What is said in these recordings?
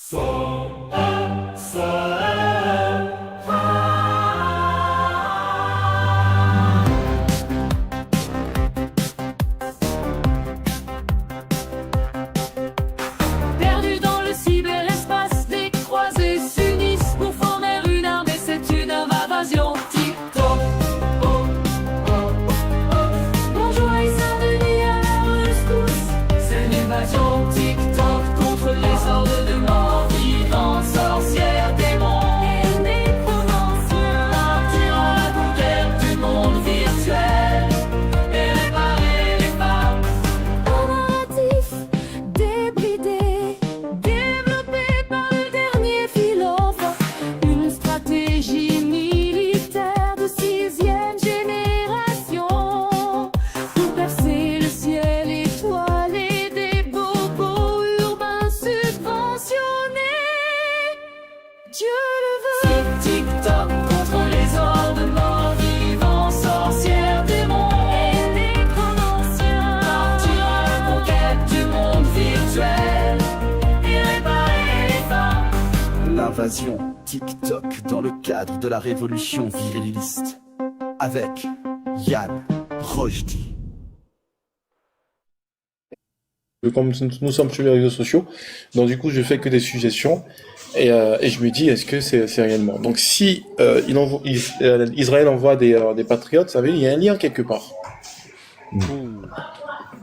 Perdus dans le cyberespace, des croisés s'unissent pour former une armée, c'est une invasion TikTok. Bonjour et Saint-Denis à la rescousse, c'est l'invasion TikTok contre les hordes de morts vivants, sorcières, démons et nécromanciens. Partir à la conquête du monde virtuel et réparer les femmes. Un narratif débridé, développé par le dernier philosophe. Une stratégie militaire de 6e génération pour percer le ciel étoilé des bobos urbains subventionnés. Dieu le veut. C'est TikTok contre les hordes morts vivants, sorcières, démons et nécromanciens. Partir à la conquête du monde virtuel et réparer les femmes. L'invasion TikTok dans le cadre de la révolution viriliste. Avec Yann Rochdi. Comme nous sommes sur les réseaux sociaux, donc du coup je fais que des suggestions et je me dis est-ce que c'est réellement. Donc si Israël envoie des patriotes, ça veut dire il y a un lien quelque part.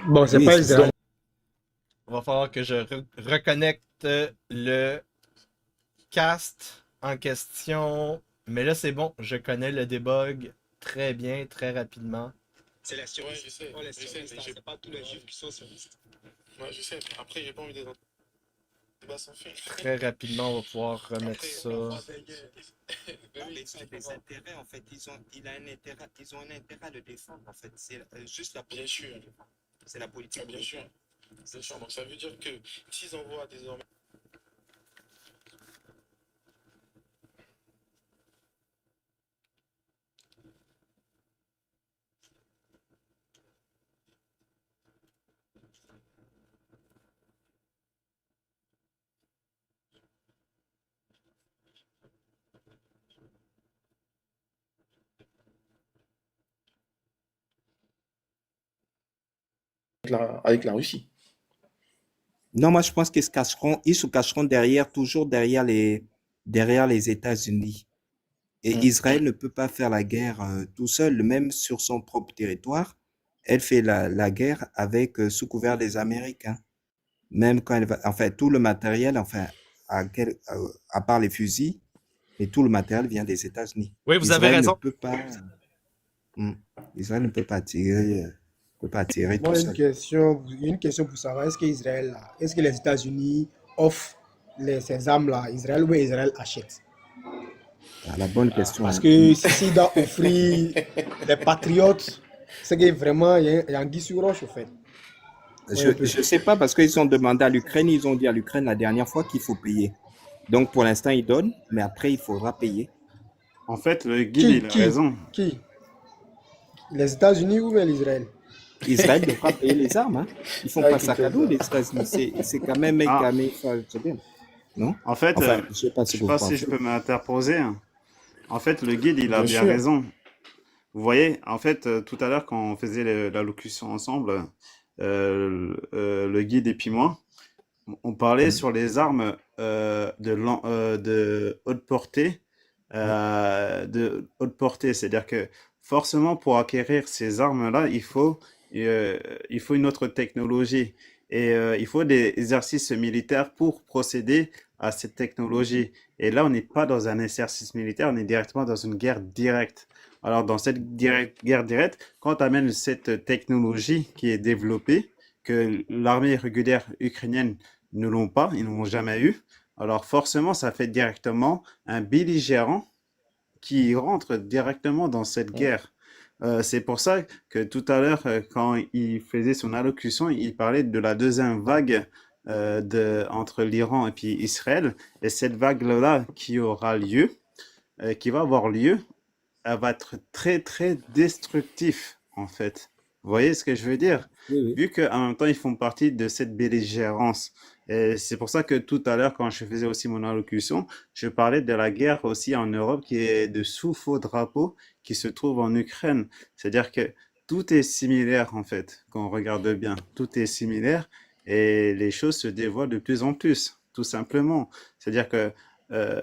Bon, c'est Oui, pas c'est Israël. Va falloir que je reconnecte le cast en question. Mais là, c'est bon. Je connais le debug très bien, très rapidement. C'est la sioniste. Ouais, je sais. Oh, les Je sais, sionistes, mais j'ai- c'est pas tous les juifs qui sont sionistes. Ouais, je sais. Après, j'ai pas envie d'être dans le débat sans fin. Très rapidement, on va pouvoir remettre Après, ça. on va- Mais Non, oui, mais ça, c'est on peut des voir. intérêts, en fait. Ils ont un intérêt à le défendre, en fait. C'est juste la Bien politique. sûr. C'est la politique. Ah, bien sûr. Bien sûr. Donc, ça veut dire que s'ils envoient désormais. Avec la Russie. Non, moi je pense ils se cacheront toujours derrière les États-Unis. Et Israël ne peut pas faire la guerre tout seul, même sur son propre territoire. Elle fait la guerre avec sous couvert des Américains. Même quand elle va, enfin tout le matériel, à part les fusils, et tout le matériel vient des États-Unis. Oui, vous avez Israël ne raison. peut pas, Israël ne peut pas tirer tout Moi, seul. une question pour savoir, est-ce que les États-Unis offrent ces armes-là à Israël ou Israël achète? Ah, la bonne question. Parce que s'il doit offrir des patriotes, c'est que vraiment, il y a anguille sous roche, au fait. Je ne sais pas parce qu'ils ont demandé à l'Ukraine, ils ont dit à l'Ukraine la dernière fois qu'il faut payer. Donc pour l'instant, ils donnent, mais après, il faudra payer. En fait, le guide, il a raison. Qui? Les États-Unis ou bien l'Israël? Israël devra payer les armes. Hein. Ils font Ah, pas qui ça fait cadeau, ça? les États-Unis. C'est quand même c'est bien. Non? En fait, Enfin, je sais pas je si sais vous pas si je pensez. peux m'interposer. En fait, le guide, il a Bien bien sûr. raison. Vous voyez, en fait, tout à l'heure, quand on faisait l'allocution ensemble, le guide et puis moi, on parlait sur les armes de haute portée, c'est-à-dire que forcément, pour acquérir ces armes-là, il faut une autre technologie et il faut des exercices militaires pour procéder à cette technologie. Et là, on n'est pas dans un exercice militaire, on est directement dans une guerre directe. Alors, dans cette guerre directe, quand tu amènes cette technologie qui est développée, que l'armée régulière ukrainienne ne l'ont pas, ils n'ont jamais eu, alors forcément, ça fait directement un belligérant qui rentre directement dans cette guerre. C'est pour ça que tout à l'heure, quand il faisait son allocution, il parlait de la deuxième vague entre l'Iran et puis Israël. Et cette vague-là qui aura lieu, qui va avoir lieu, elle va être très, très destructif, en fait. Vous voyez ce que je veux dire? Oui, oui. Vu qu'en même temps, ils font partie de cette belligérance. Et c'est pour ça que tout à l'heure, quand je faisais aussi mon allocution, je parlais de la guerre aussi en Europe qui est de sous faux drapeau qui se trouve en Ukraine. C'est-à-dire que tout est similaire en fait, quand on regarde bien. Tout est similaire et les choses se dévoilent de plus en plus, tout simplement. C'est-à-dire que euh,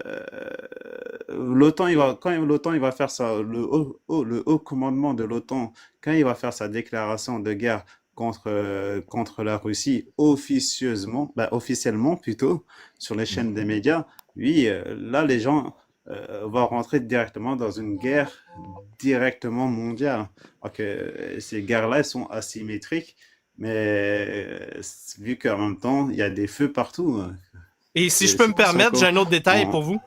l'OTAN, quand l'OTAN il va faire ça, le haut commandement de l'OTAN, quand il va faire sa déclaration de guerre contre la Russie officieusement, officiellement plutôt, sur les chaînes des médias, oui, là, les gens vont rentrer directement dans une guerre directement mondiale. Alors que ces guerres-là, elles sont asymétriques, mais vu qu'en même temps, il y a des feux partout, Et si je peux me c'est pour ça permettre, j'ai un autre détail qu'on... pour vous.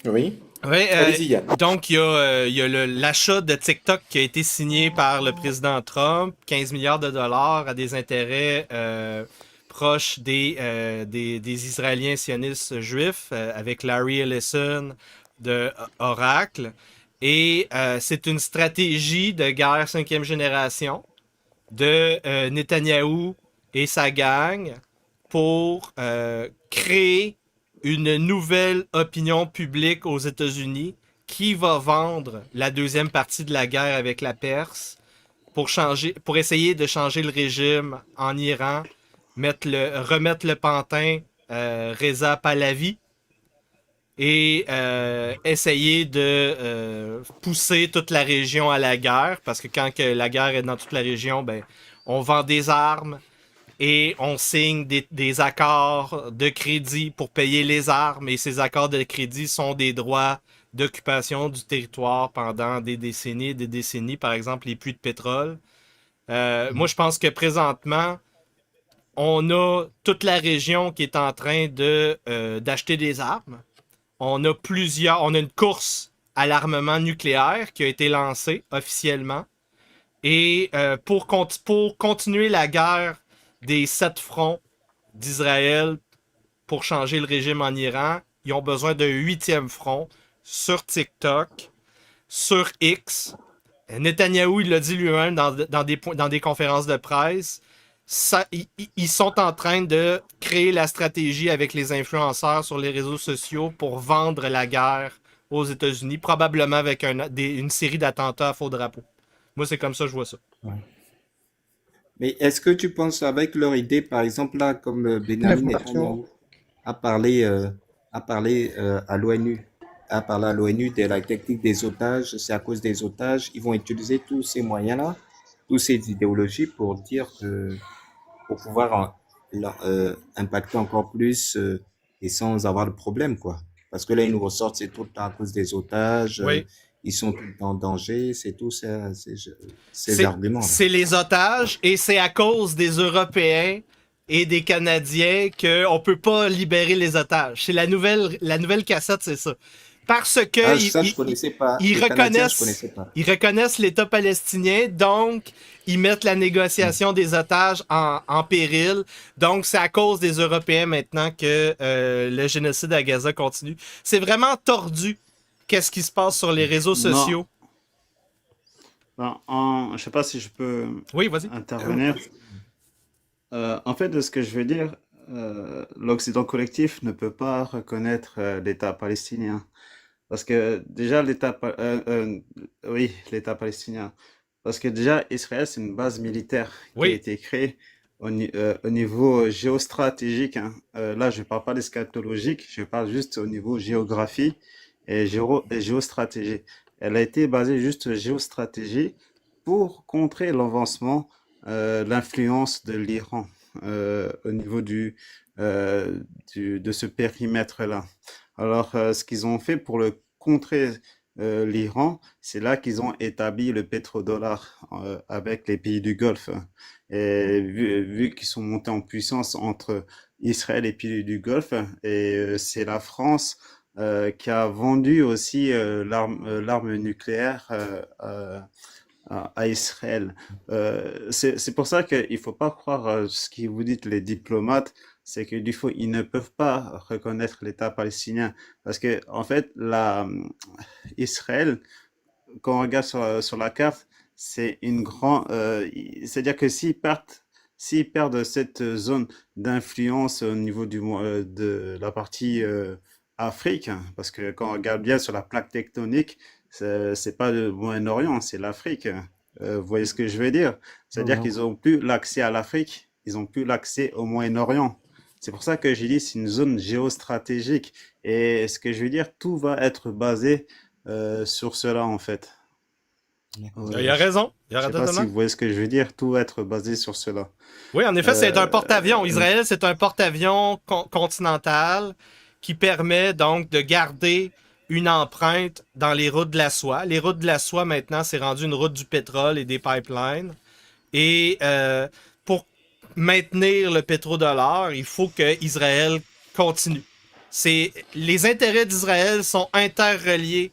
Oui. Oui, Allez-y, Yann. donc il y a l'achat de TikTok qui a été signé par le président Trump, 15 milliards de dollars à des intérêts proches des Israéliens sionistes juifs, avec Larry Ellison de Oracle. Et c'est une stratégie de guerre cinquième génération de Netanyahou et sa gang pour créer une nouvelle opinion publique aux États-Unis qui va vendre la deuxième partie de la guerre avec la Perse pour essayer de changer le régime en Iran, remettre le pantin Reza Pahlavi et essayer de pousser toute la région à la guerre, parce que quand que la guerre est dans toute la région, ben, on vend des armes, et on signe des accords de crédit pour payer les armes, et ces accords de crédit sont des droits d'occupation du territoire pendant des décennies, par exemple les puits de pétrole. Moi, je pense que présentement, on a toute la région qui est en train d'acheter des armes. On a une course à l'armement nucléaire qui a été lancée officiellement. Et pour continuer la guerre des 7 fronts d'Israël pour changer le régime en Iran, ils ont besoin d'un 8e front sur TikTok, sur X. Netanyahou, il l'a dit lui-même dans des conférences de presse. Ils sont en train de créer la stratégie avec les influenceurs sur les réseaux sociaux pour vendre la guerre aux États-Unis, probablement avec une série d'attentats à faux drapeau. Moi, c'est comme ça que je vois ça. Ouais. Mais est-ce que tu penses avec leur idée, par exemple, là, comme Benjamin L'information. Netanyahu a parlé, à l'ONU, a parlé à l'ONU de la technique des otages, c'est à cause des otages, ils vont utiliser tous ces moyens-là, toutes ces idéologies pour dire que, pour pouvoir impacter encore plus et sans avoir de problème, quoi. Parce que là, ils nous ressortent, c'est tout le temps à cause des otages, Oui. ils sont tout le temps en danger, c'est tout ces arguments-là. C'est les otages et c'est à cause des Européens et des Canadiens qu'on peut pas libérer les otages. C'est la nouvelle cassette, c'est ça. Parce que Ah, ça, je connaissais pas. ils Les Canadiens, je reconnaissent, connaissais pas. ils reconnaissent l'État palestinien, donc ils mettent la négociation des otages en péril. Donc c'est à cause des Européens maintenant que le génocide à Gaza continue. C'est vraiment tordu. Qu'est-ce qui se passe sur les réseaux sociaux? Je sais pas si je peux Oui, vas-y. intervenir. En fait, de ce que je veux dire, l'Occident collectif ne peut pas reconnaître l'État palestinien. Parce que déjà, l'État palestinien. Parce que déjà, Israël, c'est une base militaire qui a été créée au niveau géostratégique. Hein. Là, je ne parle pas d'eschatologique, je parle juste au niveau géographie et géostratégie. Elle a été basée juste géostratégie pour contrer l'avancement, l'influence de l'Iran au niveau de ce périmètre-là. Alors, ce qu'ils ont fait pour le contrer l'Iran, c'est là qu'ils ont établi le pétrodollar avec les pays du Golfe. Et vu qu'ils sont montés en puissance entre Israël et les pays du Golfe, et c'est la France qui a vendu aussi l'arme nucléaire à Israël. C'est pour ça qu'il ne faut pas croire ce que vous dites, les diplomates, c'est qu'ils ne peuvent pas reconnaître l'État palestinien. Parce que, en fait, Israël, quand on regarde sur la carte, c'est une grande, c'est-à-dire que s'ils perdent cette zone d'influence au niveau de la partie Afrique, hein, parce que quand on regarde bien sur la plaque tectonique, c'est pas le Moyen-Orient, c'est l'Afrique. Vous voyez ce que je veux dire? C'est-à-dire Mhm. qu'ils ont plus l'accès à l'Afrique, ils ont plus l'accès au Moyen-Orient. C'est pour ça que j'ai dit c'est une zone géostratégique. Et ce que je veux dire, tout va être basé sur cela en fait. D'accord. Il a raison. Il Je a sais pas si totalement. vous voyez ce que je veux dire, tout va être basé sur cela. Oui, en effet, c'est un porte-avions. Euh, Israël, c'est un porte-avions continental qui permet donc de garder une empreinte dans les routes de la soie. Les routes de la soie, maintenant, c'est rendu une route du pétrole et des pipelines. Et pour maintenir le pétrodollar, il faut que Israël continue. Les intérêts d'Israël sont interreliés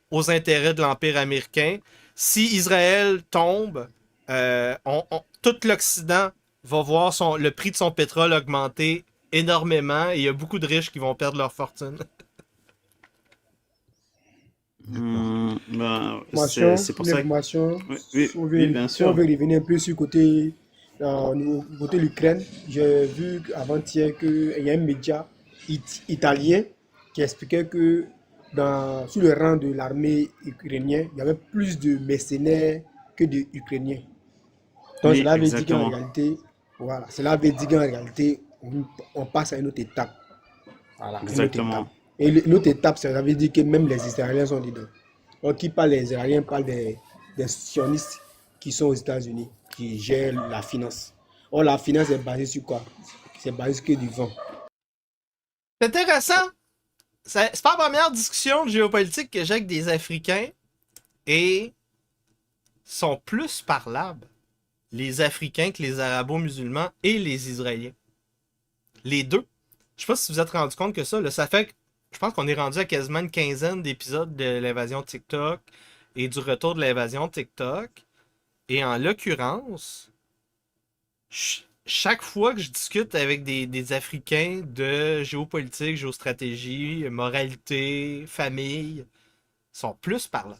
aux intérêts de l'Empire américain. Si Israël tombe, tout l'Occident va voir le prix de son pétrole augmenter énormément et il y a beaucoup de riches qui vont perdre leur fortune. D'accord. ben, Information, c'est pour une ça que... information, Oui, oui, si on oui, veut, bien si on sûr. veut revenir un peu sur côté, au côté de l'Ukraine, j'ai vu avant-hier qu'il y a un média italien qui expliquait que sur le rang de l'armée ukrainienne, il y avait plus de mercenaires que d'Ukrainiens. Donc Oui, cela veut dire qu'en exactement. réalité, voilà, cela veut dire qu'en réalité, on passe à une autre étape. Voilà, une autre étape. Exactement. Et l'autre étape, ça veut dire que même les Israéliens sont dedans. Donc, qui parle des Israéliens parle des sionistes qui sont aux États-Unis, qui gèrent la finance. Or, la finance est basée sur quoi? C'est basé sur que du vent. C'est intéressant. C'est pas la première discussion de géopolitique que j'ai avec des Africains et sont plus parlables les Africains que les Arabo-musulmans et les Israéliens. Les deux. Je sais pas si vous êtes rendu compte que ça, là, ça fait que je pense qu'on est rendu à quasiment une quinzaine d'épisodes de l'invasion TikTok et du retour de l'invasion TikTok. Et en l'occurrence, chaque fois que je discute avec des Africains de géopolitique, géostratégie, moralité, famille, ils sont plus parlants.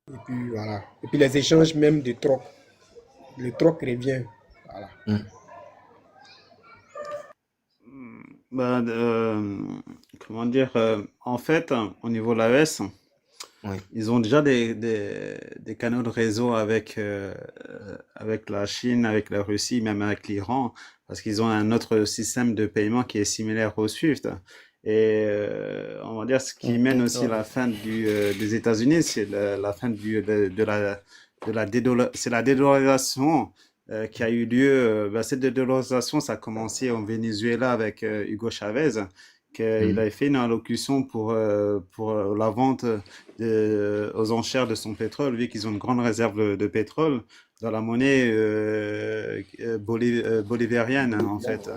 Et puis voilà. Et puis les échanges même de troc. Le troc revient. Voilà. Mm. Ben, comment dire, en fait, au niveau de l'AES, Oui. ils ont déjà des canaux de réseau avec la Chine, avec la Russie, même avec l'Iran, parce qu'ils ont un autre système de paiement qui est similaire au SWIFT. Et on va dire ce qui mène aussi la fin des États-Unis, c'est la fin c'est la dédollarisation qui a eu lieu. Cette dédollarisation, ça a commencé au Venezuela avec Hugo Chavez, qu'il avait fait une allocution pour la vente aux enchères de son pétrole, vu qu'ils ont une grande réserve de pétrole dans la monnaie bolivarienne, en fait,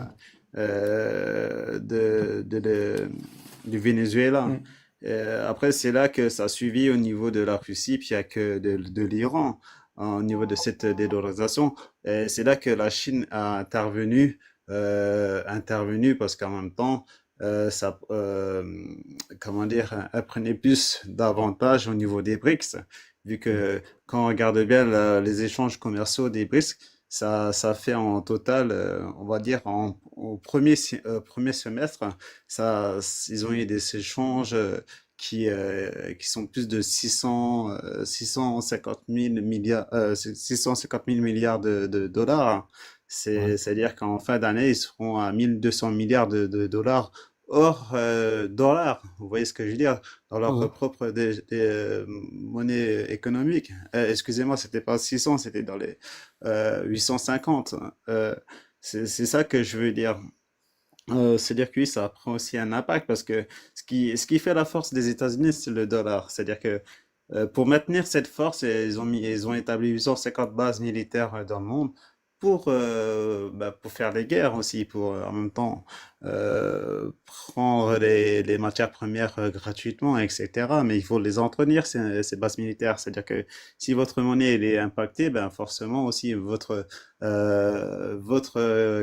du Venezuela. Après, c'est là que ça a suivi au niveau de la Russie, puis avec de l'Iran, au niveau de cette dédollarisation. Et c'est là que la Chine a intervenu parce qu'en même temps, comment dire, elle prenait plus d'avantages au niveau des BRICS, vu que quand on regarde bien les échanges commerciaux des BRICS, ça fait en total, on va dire, au premier semestre, ils ont eu des échanges qui sont plus de 650 000 milliards, 650 000 milliards de dollars. Ouais. C'est-à-dire qu'en fin d'année, ils seront à 1200 milliards de dollars hors dollars. Vous voyez ce que je veux dire? Dans leur Mhm. propre monnaie économique. Excusez-moi, c'était pas 600, c'était dans les 850. C'est ça que je veux dire. C'est-à-dire que oui, ça prend aussi un impact parce que ce qui fait la force des États-Unis, c'est le dollar. C'est-à-dire que pour maintenir cette force, ils ont établi 850 bases militaires dans le monde. pour faire les guerres aussi, pour en même temps prendre les matières premières gratuitement, etc. Mais il faut les entretenir, ces bases militaires. C'est-à-dire que si votre monnaie elle est impactée, ben forcément aussi votre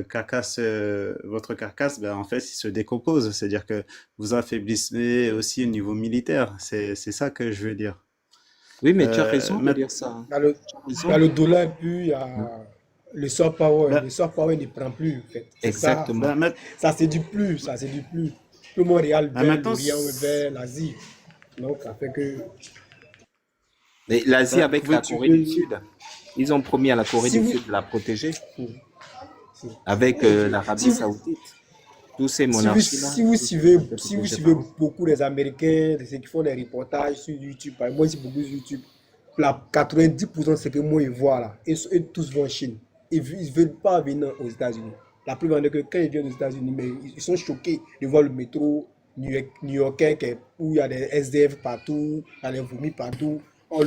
carcasse, ben en fait, il se décompose. C'est-à-dire que vous affaiblissez aussi au niveau militaire. C'est ça que je veux dire. Oui, mais tu as raison de Ma- dire ça, hein. Il y a le, Tu as il y a raison. le dollar, puis il y a le soft power. ben, Le soft power ne prend plus, en fait. C'est ça, Exactement. ben, ma- ça séduit plus, ça séduit plus. Tout le monde regarde ben, vers maintenant, l'Orient ou vers l'Asie. Donc, ça fait que Mais l'Asie ben, avec la Corée du Sud, ils ont promis à la Corée si du vous, Sud de la protéger si, avec si l'Arabie vous, Saoudite. Tous ces si vous, monarchies-là, si vous ils sont suivez, protégés si vous par suivez eux. beaucoup les Américains, ceux qui font des reportages sur YouTube, par exemple, moi, c'est beaucoup sur YouTube, la 90% de ce que moi, ils voient là, ils tous vont en Chine. Ils ne veulent pas venir aux États-Unis. La plupart de que quand ils viennent aux États-Unis, mais ils sont choqués de voir le métro new-yorkais où il y a des SDF partout, il y a des vomis partout. Oh,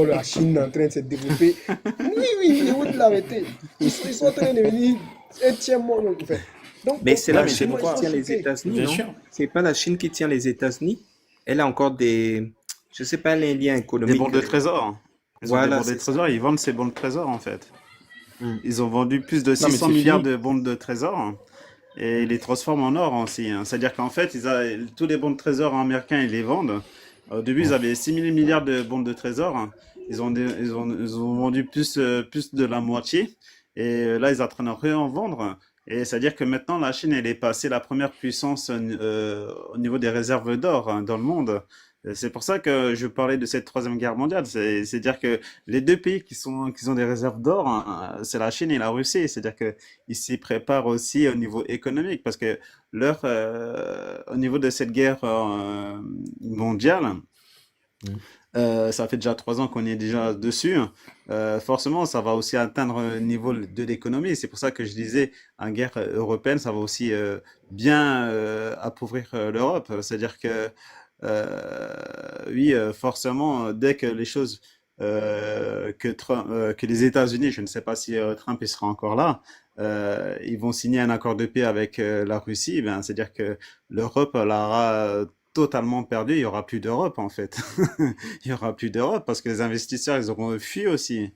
la Chine est en train de se développer. Oui, oui, où de l'arrêter. Ils sont en train de devenir un tiers monde. En fait. Mais c'est Non, la mais c'est Chine qui pourquoi? tient les choqués. États-Unis, Bien non? sûr. C'est pas la Chine qui tient les États-Unis. Elle a encore des, je sais pas, les liens des économiques. bons de trésor. Ils ont des Voilà, bons de c'est ça. trésor, ils vendent ces bons de trésor en fait. Hmm. Ils ont vendu plus de Non, mais 600 c'est milliards fini. de bons de trésor et ils les transforment en or aussi, hein. C'est-à-dire qu'en fait, tous les bons de trésor américains, ils les vendent. Au début, ils avaient 6 000 milliards de bons de trésor. Ils ont vendu plus de la moitié. Et là, ils sont en train de en vendre. Et c'est-à-dire que maintenant, la Chine, elle est passée la première puissance au niveau des réserves d'or hein, dans le monde. C'est pour ça que je parlais de cette troisième guerre mondiale. C'est-à-dire que les deux pays qui ont des réserves d'or, hein, c'est la Chine et la Russie. C'est-à-dire que ils s'y préparent aussi au niveau économique parce que au niveau de cette guerre mondiale, Hmm. ça fait déjà 3 ans qu'on est déjà dessus. Forcément, ça va aussi atteindre le niveau de l'économie. C'est pour ça que je disais, en guerre européenne, ça va aussi bien appauvrir l'Europe. C'est-à-dire que, oui, forcément, dès que les choses que les États-Unis, je ne sais pas si Trump il sera encore là, ils vont signer un accord de paix avec la Russie, ben, c'est-à-dire que l'Europe elle aura totalement perdu, il y aura plus d'Europe en fait. Il y aura plus d'Europe parce que les investisseurs ils auront fui aussi.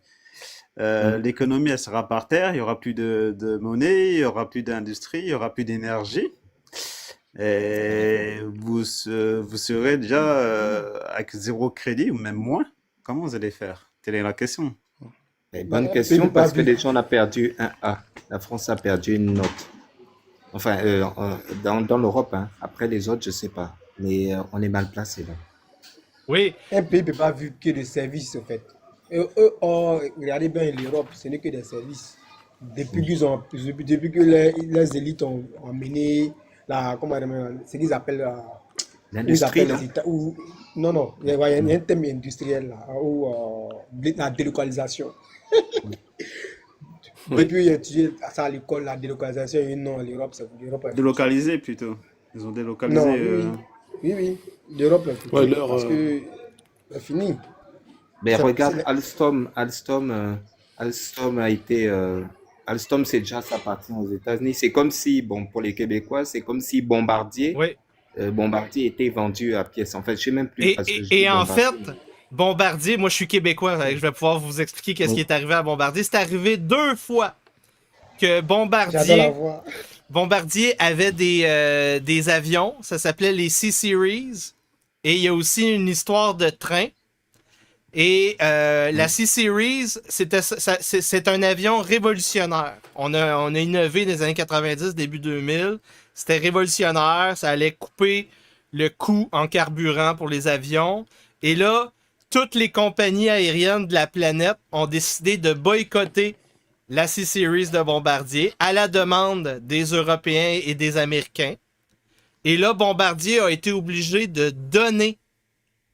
Hmm. L'économie elle sera par terre, il y aura plus de monnaie, il y aura plus d'industrie, il y aura plus d'énergie. Et vous serez déjà avec zéro crédit ou même moins. Comment vous allez faire? Telle est la question. Mais bonne Un pays question peut pas parce que vivre. déjà on a perdu un A. La France a perdu une note. Enfin, dans l'Europe, hein. Après les autres, je sais pas. Mais on est mal placé là. Oui, Un pays ne peut pas vivre que de services, en fait. Et eux, oh, regardez bien l'Europe, ce n'est que des services. Depuis que les élites ont mené ce qu'ils appellent, L'industrie, les non? États. Non, non, il y a un thème industriel là, la délocalisation. Oui. Depuis j'ai étudié ça à l'école, la délocalisation, et non, l'Europe est foutie. Délocaliser plutôt. Ils ont délocalisé. Non, oui, oui, oui, oui, l'Europe est Ouais, foutue parce que c'est fini. Mais C'est regarde, c'est- Alstom a été, Alstom, c'est déjà ça appartient aux États-Unis. C'est comme si, bon, pour les Québécois, c'est comme si oui. Bombardier était vendu à pièces. En fait, je sais même plus Et, parce que et, je dis et en fait, Bombardier. Bombardier, moi je suis québécois, fait que je vais pouvoir vous expliquer qu'est-ce qui Oui. est arrivé à Bombardier. C'est arrivé 2 fois que J'adore la voix. Bombardier avait des avions, ça s'appelait les C-Series. Et il y a aussi une histoire de train. Et la C-Series, c'est un avion révolutionnaire. On a innové dans les années 90, début 2000. C'était révolutionnaire. Ça allait couper le coût en carburant pour les avions. Et là, toutes les compagnies aériennes de la planète ont décidé de boycotter la C-Series de Bombardier à la demande des Européens et des Américains. Et là, Bombardier a été obligé de donner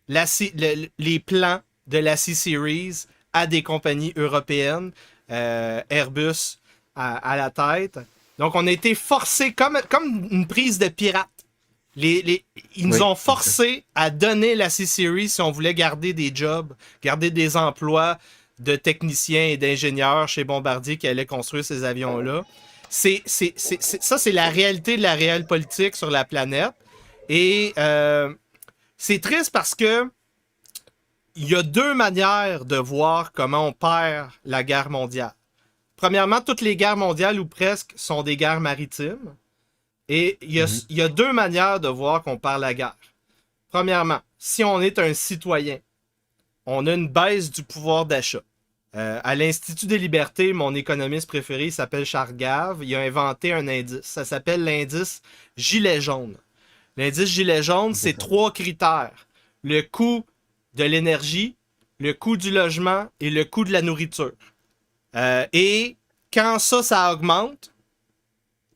les plans de la C-Series à des compagnies européennes, Airbus à la tête. Donc, on a été forcé, comme une prise de pirate. Ils nous Oui, ont c'est ça. forcé à donner la C-Series si on voulait garder des jobs, garder des emplois de techniciens et d'ingénieurs chez Bombardier qui allaient construire ces avions-là. Ça, c'est la réalité de la réelle politique sur la planète. Et c'est triste parce que il y a deux manières de voir comment on perd la guerre mondiale. Premièrement, toutes les guerres mondiales, ou presque, sont des guerres maritimes. Et il y a deux manières de voir qu'on perd la guerre. Premièrement, si on est un citoyen, on a une baisse du pouvoir d'achat. À l'Institut des libertés, mon économiste préféré s'appelle Charles Gave. Il a inventé un indice. Ça s'appelle l'indice Gilet jaune. L'indice Gilet jaune, c'est 3 critères. Le coût de l'énergie, le coût du logement et le coût de la nourriture. Et quand ça augmente,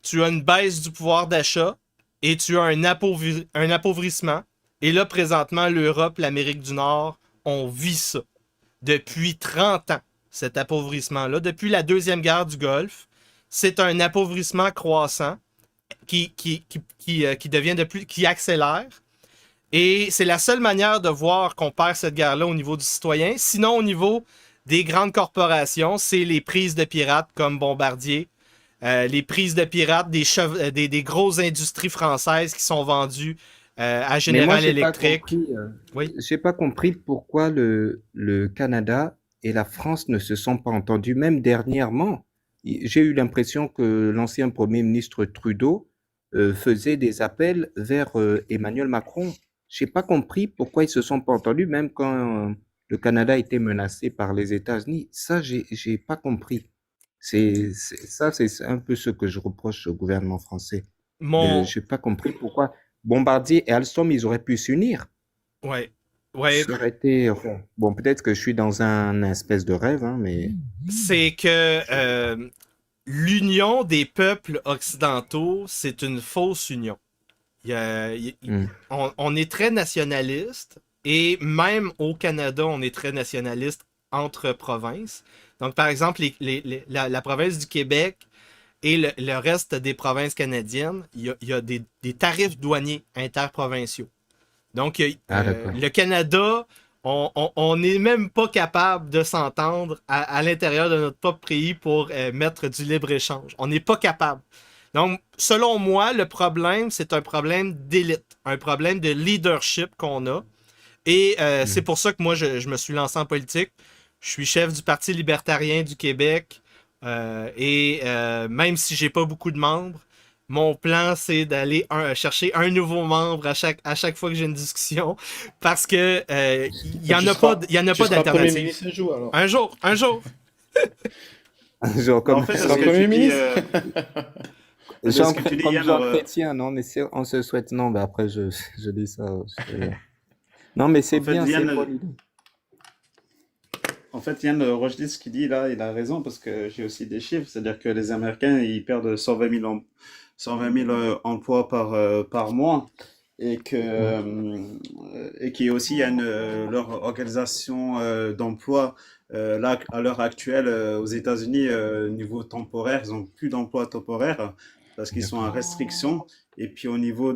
tu as une baisse du pouvoir d'achat et tu as un appauvrissement. Et là, présentement, l'Europe, l'Amérique du Nord, on vit ça depuis 30 ans, cet appauvrissement-là. Depuis la Deuxième Guerre du Golfe, c'est un appauvrissement croissant qui devient qui accélère. Et c'est la seule manière de voir qu'on perd cette guerre-là au niveau du citoyen. Sinon, au niveau des grandes corporations, c'est les prises de pirates comme Bombardier, les prises de pirates des grosses industries françaises qui sont vendues à Mais General Electric. Oui. J'ai pas compris pourquoi le Canada et la France ne se sont pas entendus, même dernièrement. J'ai eu l'impression que l'ancien Premier ministre Trudeau faisait des appels vers Emmanuel Macron. J'ai pas compris pourquoi ils se sont pas entendus, même quand le Canada était menacé par les États-Unis. Ça, j'ai pas compris. C'est un peu ce que je reproche au gouvernement français. J'ai pas compris pourquoi Bombardier et Alstom, ils auraient pu s'unir. Ouais. Ça aurait été... Bon, peut-être que je suis dans un espèce de rêve, hein, mais... C'est que l'union des peuples occidentaux, c'est une fausse union. On est très nationaliste, et même au Canada, on est très nationaliste entre provinces. Donc, par exemple, la province du Québec et le reste des provinces canadiennes, il y a des tarifs douaniers interprovinciaux. Donc, le Canada, on n'est même pas capable de s'entendre à l'intérieur de notre propre pays pour mettre du libre-échange. On n'est pas capable. Donc, selon moi, le problème, c'est un problème d'élite, un problème de leadership qu'on a. Et c'est pour ça que moi, je me suis lancé en politique. Je suis chef du Parti libertarien du Québec. Et même si j'ai pas beaucoup de membres, mon plan, c'est d'aller chercher un nouveau membre à chaque fois que j'ai une discussion. Parce que il y en a pas d'alternative. Un jour. Un jour, comme En fait, sera Premier ministre. Jean, ce que tu dis, comme Yann, Jean Chrétien, non, mais on se souhaite. Non, mais après, je dis ça. Non, mais c'est En fait, bien, c'est Yann, une bonne idée. En fait, Yann Rochdy, ce qu'il dit là, il a raison parce que j'ai aussi des chiffres. C'est-à-dire que les Américains, ils perdent 120 000 emplois par mois et qu'il y a aussi leur organisation d'emploi là, à l'heure actuelle aux États-Unis, niveau temporaire, ils n'ont plus d'emploi temporaire parce qu'ils sont en restriction. Et puis au niveau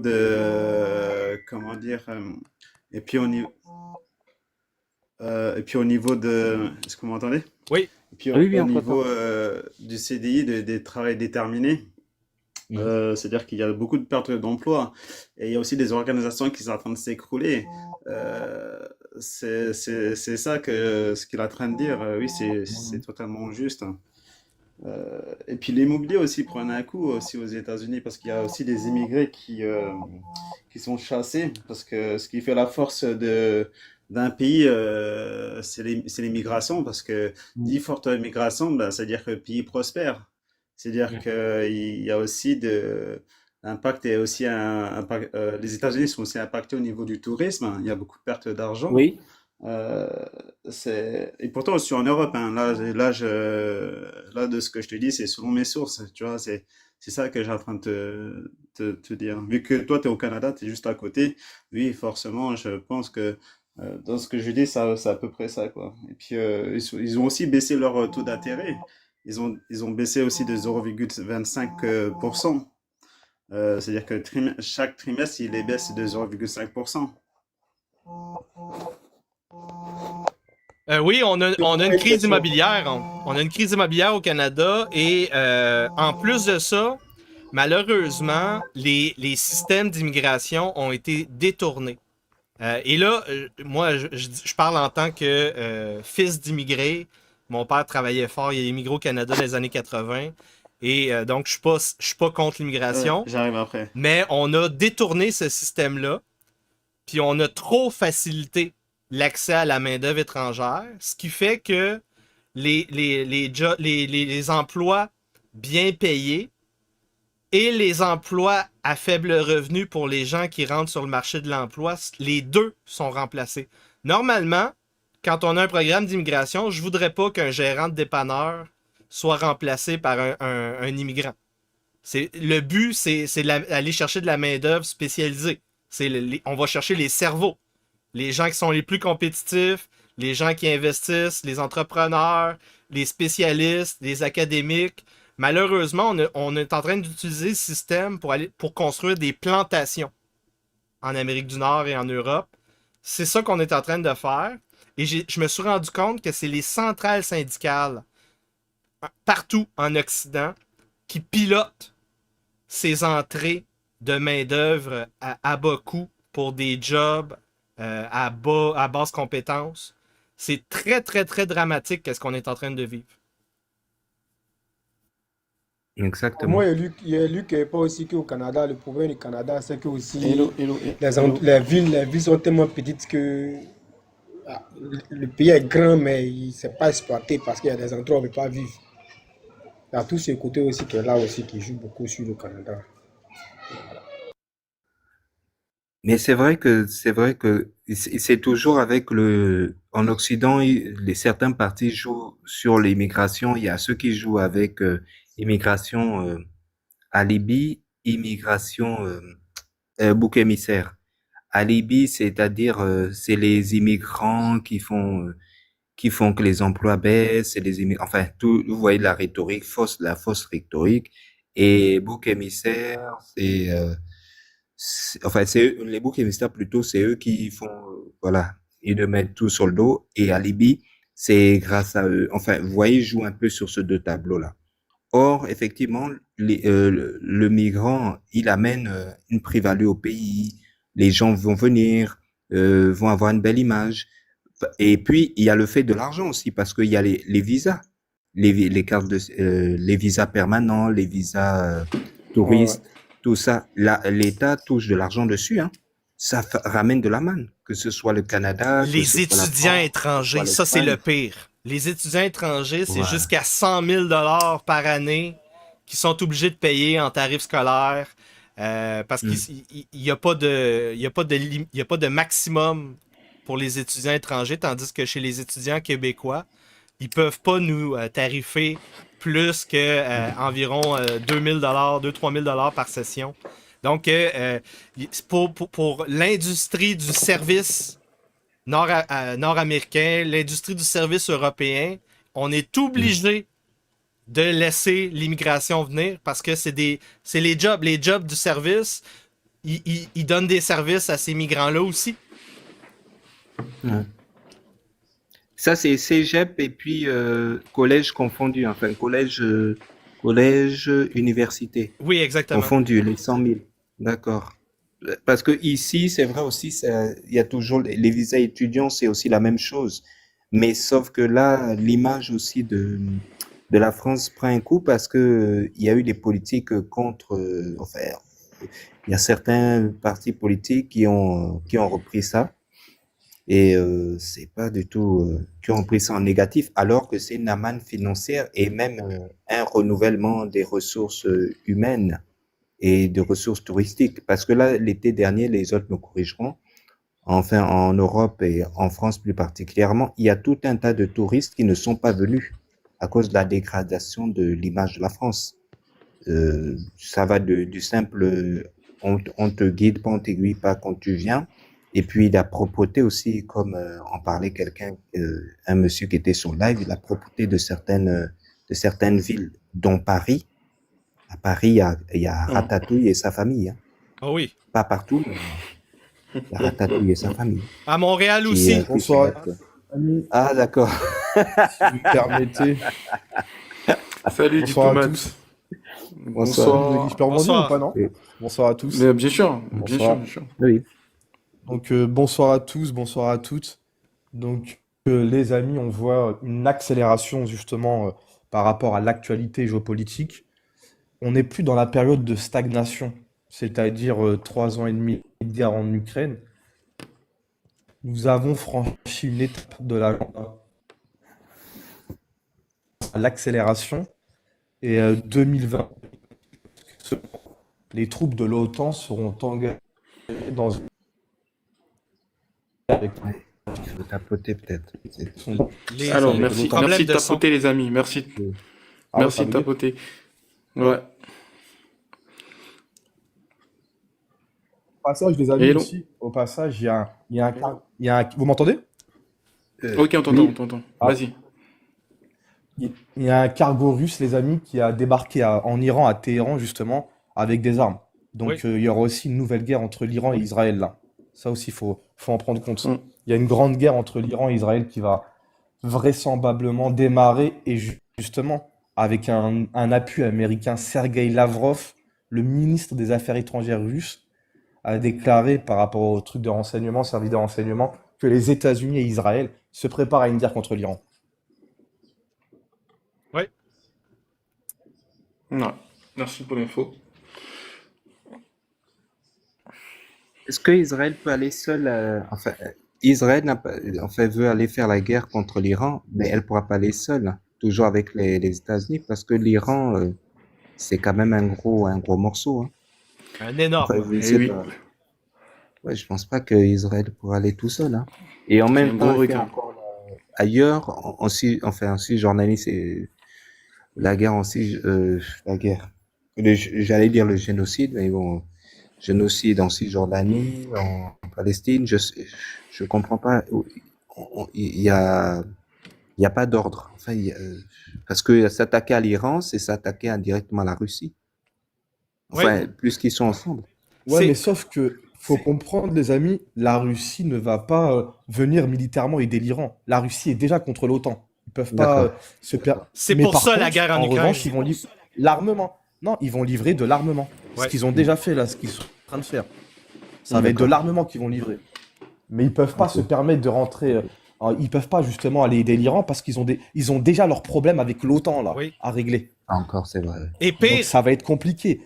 comment dire, et puis au niveau de... Est-ce que vous m'entendez? Oui. Et puis Oui, au on niveau du CDI, des travails déterminés, c'est-à-dire qu'il y a beaucoup de pertes d'emplois et il y a aussi des organisations qui sont en train de s'écrouler. C'est ça ce qu'il est en train de dire. Oui, c'est totalement juste. Et puis l'immobilier aussi prend un coup aussi aux États-Unis parce qu'il y a aussi des immigrés qui sont chassés parce que ce qui fait la force d'un pays, c'est l'immigration parce que dit forte immigration, ben, c'est-à-dire que le pays prospère. C'est-à-dire qu'il y a aussi l'impact et aussi les États-Unis sont aussi impactés au niveau du tourisme. Il y a beaucoup de pertes d'argent. Oui. Et pourtant aussi en Europe, hein, là, de ce que je te dis, c'est selon mes sources, tu vois, c'est ça que j'ai en train de te dire. Vu que toi, tu es au Canada, tu es juste à côté, oui, forcément, je pense que dans ce que je dis, c'est à peu près ça, quoi. Et puis, ils ont aussi baissé leur taux d'intérêt. Ils ont baissé aussi de 0,25%. C'est-à-dire que chaque trimestre, ils les baissent de 0,5%. Oui, on a une crise question. immobilière. On a une crise immobilière au Canada et en plus de ça, malheureusement, les systèmes d'immigration ont été détournés. Et là, moi, je parle en tant que fils d'immigré. Mon père travaillait fort, il a immigré au Canada dans les années 80. Et donc, je suis pas contre l'immigration. J'arrive après. Mais on a détourné ce système-là, puis on a trop facilité l'accès à la main-d'œuvre étrangère, ce qui fait que les emplois bien payés et les emplois à faible revenu pour les gens qui rentrent sur le marché de l'emploi, les deux sont remplacés. Normalement, quand on a un programme d'immigration, je voudrais pas qu'un gérant de dépanneur soit remplacé par un immigrant. Le but, c'est d'aller chercher de la main-d'œuvre spécialisée. On va chercher les cerveaux, les gens qui sont les plus compétitifs, les gens qui investissent, les entrepreneurs, les spécialistes, les académiques. Malheureusement, on est en train d'utiliser le système pour construire des plantations en Amérique du Nord et en Europe. C'est ça qu'on est en train de faire. Et je me suis rendu compte que c'est les centrales syndicales partout en Occident qui pilotent ces entrées de main-d'œuvre à bas coût pour des jobs à basse compétence. C'est très, très, très dramatique ce qu'on est en train de vivre. Exactement. Moi, il y a lu que pas aussi qu'au Canada, le problème du Canada, c'est que aussi Hello. les villes sont tellement petites que le pays est grand, mais il ne s'est pas exploité parce qu'il y a des endroits où on ne peut pas vivre. Il y a tout ce côté aussi qui est là aussi qui joue beaucoup sur le Canada. Mais c'est vrai que c'est toujours avec en Occident, certains partis jouent sur l'immigration. Il y a ceux qui jouent avec immigration alibi, immigration bouc émissaire. Alibi, c'est-à-dire c'est les immigrants qui font que les emplois baissent, enfin tout, vous voyez la fausse rhétorique. Et bouc émissaire, enfin les boucs émissaires plutôt, c'est eux qui font voilà, ils le mettent tout sur le dos. Et alibi, c'est grâce à eux. Enfin, vous voyez, ils jouent un peu sur ces deux tableaux-là. Or, effectivement, le migrant, il amène une plus-value au pays. Les gens vont venir, vont avoir une belle image. Et puis, il y a le fait de l'argent aussi, parce qu'il y a les visas, les cartes les visas permanents, les visas touristes, tout ça. Là, l'État touche de l'argent dessus, hein. Ça ramène de la manne, que ce soit le Canada, que Les ce soit la étudiants France, étrangers, soit ça c'est l'Espagne. le pire. Les étudiants étrangers, c'est Voilà. jusqu'à 100 000 $ par année qui sont obligés de payer en tarifs scolaires parce qu'il n'y a pas de maximum pour les étudiants étrangers, tandis que chez les étudiants québécois, ils peuvent pas nous tarifer plus que environ 2 000 $, 2 000 à 3 000 $ par session. Donc, pour l'industrie du service nord-américain, l'industrie du service européen, on est obligé de laisser l'immigration venir parce que c'est les jobs du service. Ils donnent des services à ces migrants-là aussi. Ouais. Ça, c'est cégep et puis collège confondu, enfin collège, université Oui, exactement. confondu, les 100 000. D'accord. Parce que ici, c'est vrai aussi, il y a toujours les visas étudiants, c'est aussi la même chose. Mais sauf que là, l'image aussi de la France prend un coup parce que il y a eu des politiques contre, enfin, il y a certains partis politiques qui ont repris ça. Et c'est pas du tout qui ont pris ça en négatif, alors que c'est une manne financière et même un renouvellement des ressources humaines et de ressources touristiques. Parce que là, l'été dernier, les autres me corrigeront, enfin en Europe et en France plus particulièrement, il y a tout un tas de touristes qui ne sont pas venus à cause de la dégradation de l'image de la France. Ça va du simple on te guide pas, on t'aiguille pas quand tu viens. Et puis la propreté aussi, comme en parlait quelqu'un, un monsieur qui était sur live, la propreté de certaines villes, dont Paris. À Paris, il y a Ratatouille et sa famille. Hein. Oh oui. Pas partout, mais il y a Ratatouille et sa famille. À Montréal Qui, aussi. qui souhaitent- Amis, Ah, d'accord. si vous me permettez, Salut, bonsoir à diplomate. tous. Bonsoir. Je peux rebondir ou pas, non? Oui. Bonsoir à tous. Mais bien sûr, bien sûr, Bonsoir. bien sûr. Oui. Donc, bonsoir à tous, bonsoir à toutes. Donc, les amis, on voit une accélération justement par rapport à l'actualité géopolitique. On n'est plus dans la période de stagnation, c'est-à-dire 3 ans et demi de guerre en Ukraine. Nous avons franchi une étape de l'agenda à l'accélération et 2020, les troupes de l'OTAN seront engagées dans une guerre avec Ouais. Il faut tapoter peut-être. son- Les Alors, avec merci, l'OTAN. problèmes merci de de son. tapoter, les amis. Merci, Ah ouais, merci ça de veut dire? tapoter. Ouais. Au passage, les amis, Hello. aussi, au passage, vous m'entendez? Ok, on t'entend, Oui. on t'entend. Ah, Vas-y. il y a un cargo russe, les amis, qui a débarqué en Iran, à Téhéran, justement, avec des armes. Donc, Oui. il y aura aussi une nouvelle guerre entre l'Iran et Israël, là. Ça aussi, faut en prendre compte. Mm. Il y a une grande guerre entre l'Iran et Israël qui va vraisemblablement démarrer, et justement, avec un appui américain, Sergei Lavrov, le ministre des Affaires étrangères russe, a déclaré par rapport au truc de renseignement, service de renseignement, que les États-Unis et Israël se préparent à une guerre contre l'Iran. Oui. Ouais. Merci pour l'info. Est-ce que Israël peut aller seul enfin, Israël n'a pas, en fait, veut aller faire la guerre contre l'Iran, mais elle pourra pas aller seule, hein, toujours avec les États-Unis, parce que l'Iran, c'est quand même un gros morceau. Hein. Un Enfin, énorme. je Eh sais oui, pas. Ouais, je pense pas que Israël pourra aller tout seul. Hein. Et en c'est un même temps, gros il fait requin. encore ailleurs, enfin, en Cisjordanie, c'est la guerre la guerre. J'allais dire le génocide, mais bon, génocide en Cisjordanie, en Palestine, je comprends pas. Il y a pas d'ordre. Enfin, parce que s'attaquer à l'Iran, c'est s'attaquer indirectement à la Russie. Oui. Enfin, plus qu'ils sont ensemble. Ouais, mais C'est. sauf que faut c'est- comprendre, les amis, la Russie ne va pas venir militairement aider l'Iran. La Russie est déjà contre l'OTAN. Ils peuvent pas D'accord. se per... C'est Mais pour par ça la contre, guerre en en revanche, Ukraine. ils vont livrer l'armement. Non, ils vont livrer de l'armement. Ce Ouais. qu'ils ont déjà fait là, ce qu'ils sont en train de faire. Ça va être de D'accord. l'armement qu'ils vont livrer. Mais ils peuvent pas se Ok. permettre de rentrer. Ils peuvent pas justement aller aider l'Iran parce ils ont déjà leurs problèmes avec l'OTAN là Oui. à régler. Ah, encore, c'est vrai. Et Donc pire, ça va être compliqué.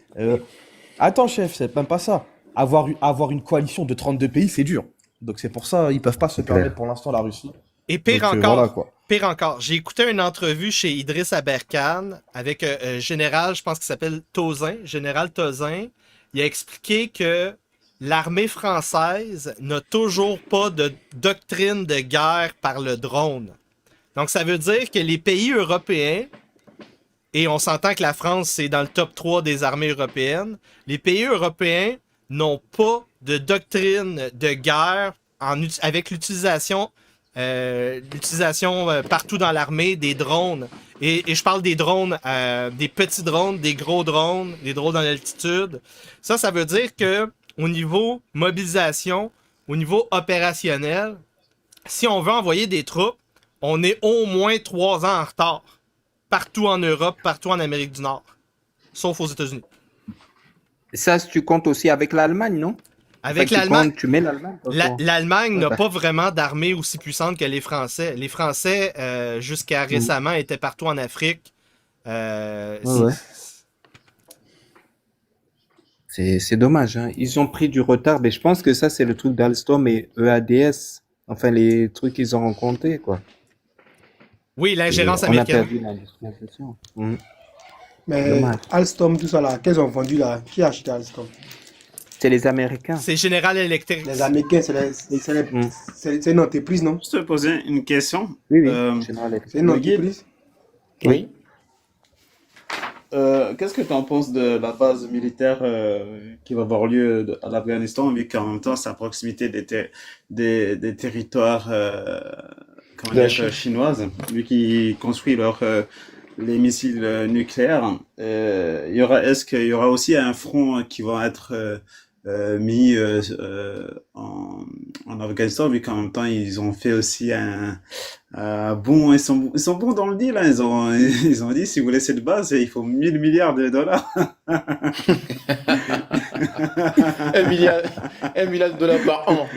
Attends, chef, c'est même pas ça. Avoir une coalition de 32 pays, c'est dur. Donc c'est pour ça ils peuvent pas se C'est permettre clair. pour l'instant la Russie. et pire Donc encore, voilà quoi. pire encore. J'ai écouté une entrevue chez Idriss Aberkan avec un général, je pense qu'il s'appelle Tozin, général Tozin. Il a expliqué que l'armée française n'a toujours pas de doctrine de guerre par le drone. Donc ça veut dire que les pays européens, et on s'entend que la France c'est dans le top 3 des armées européennes, les pays européens n'ont pas de doctrine de guerre avec l'utilisation partout dans l'armée des drones. Et je parle des drones, des petits drones, des gros drones, des drones en altitude. Ça veut dire que au niveau mobilisation, au niveau opérationnel, si on veut envoyer des troupes, on est au moins 3 ans en retard. Partout en Europe, partout en Amérique du Nord. Sauf aux États-Unis. Ça, tu comptes aussi avec l'Allemagne, non? Avec Enfin, l'Allemagne, tu mets l'Allemagne dans ton... l'Allemagne Ouais, n'a bah, pas vraiment d'armée aussi puissante que les Français. Les Français, jusqu'à récemment, étaient partout en Afrique. ouais, ouais. C'est dommage, hein. Ils ont pris du retard, mais je pense que ça, c'est le truc d'Alstom et EADS. Enfin, les trucs qu'ils ont rencontrés, quoi. Oui, Et l'ingérence on a américaine. perdu l'industrialisation. Mais Dommage. Alstom, tout ça là, qu'elles ont vendu là? Qui a acheté Alstom? C'est les Américains. C'est General Electric. Les Américains, Mm. c'est une entreprise, non? Je te posais une question. Oui, oui. Euh, General Electric. C'est une Le guide. entreprise? Oui. Qu'est-ce que tu en penses de la base militaire qui va avoir lieu à l'Afghanistan, vu qu'en même temps, c'est à proximité des territoires comment De la dire, Chine. chinoises, vu qu'ils construisent les missiles nucléaires. Est-ce qu'il y aura aussi un front qui va être mis en Afghanistan, vu qu'en même temps, ils ont fait aussi bon, ils sont bons dans le deal, hein. Ils ont dit, si vous voulez cette base, il faut 1000 milliards de dollars. 1 milliard, 1 milliard de dollars par an,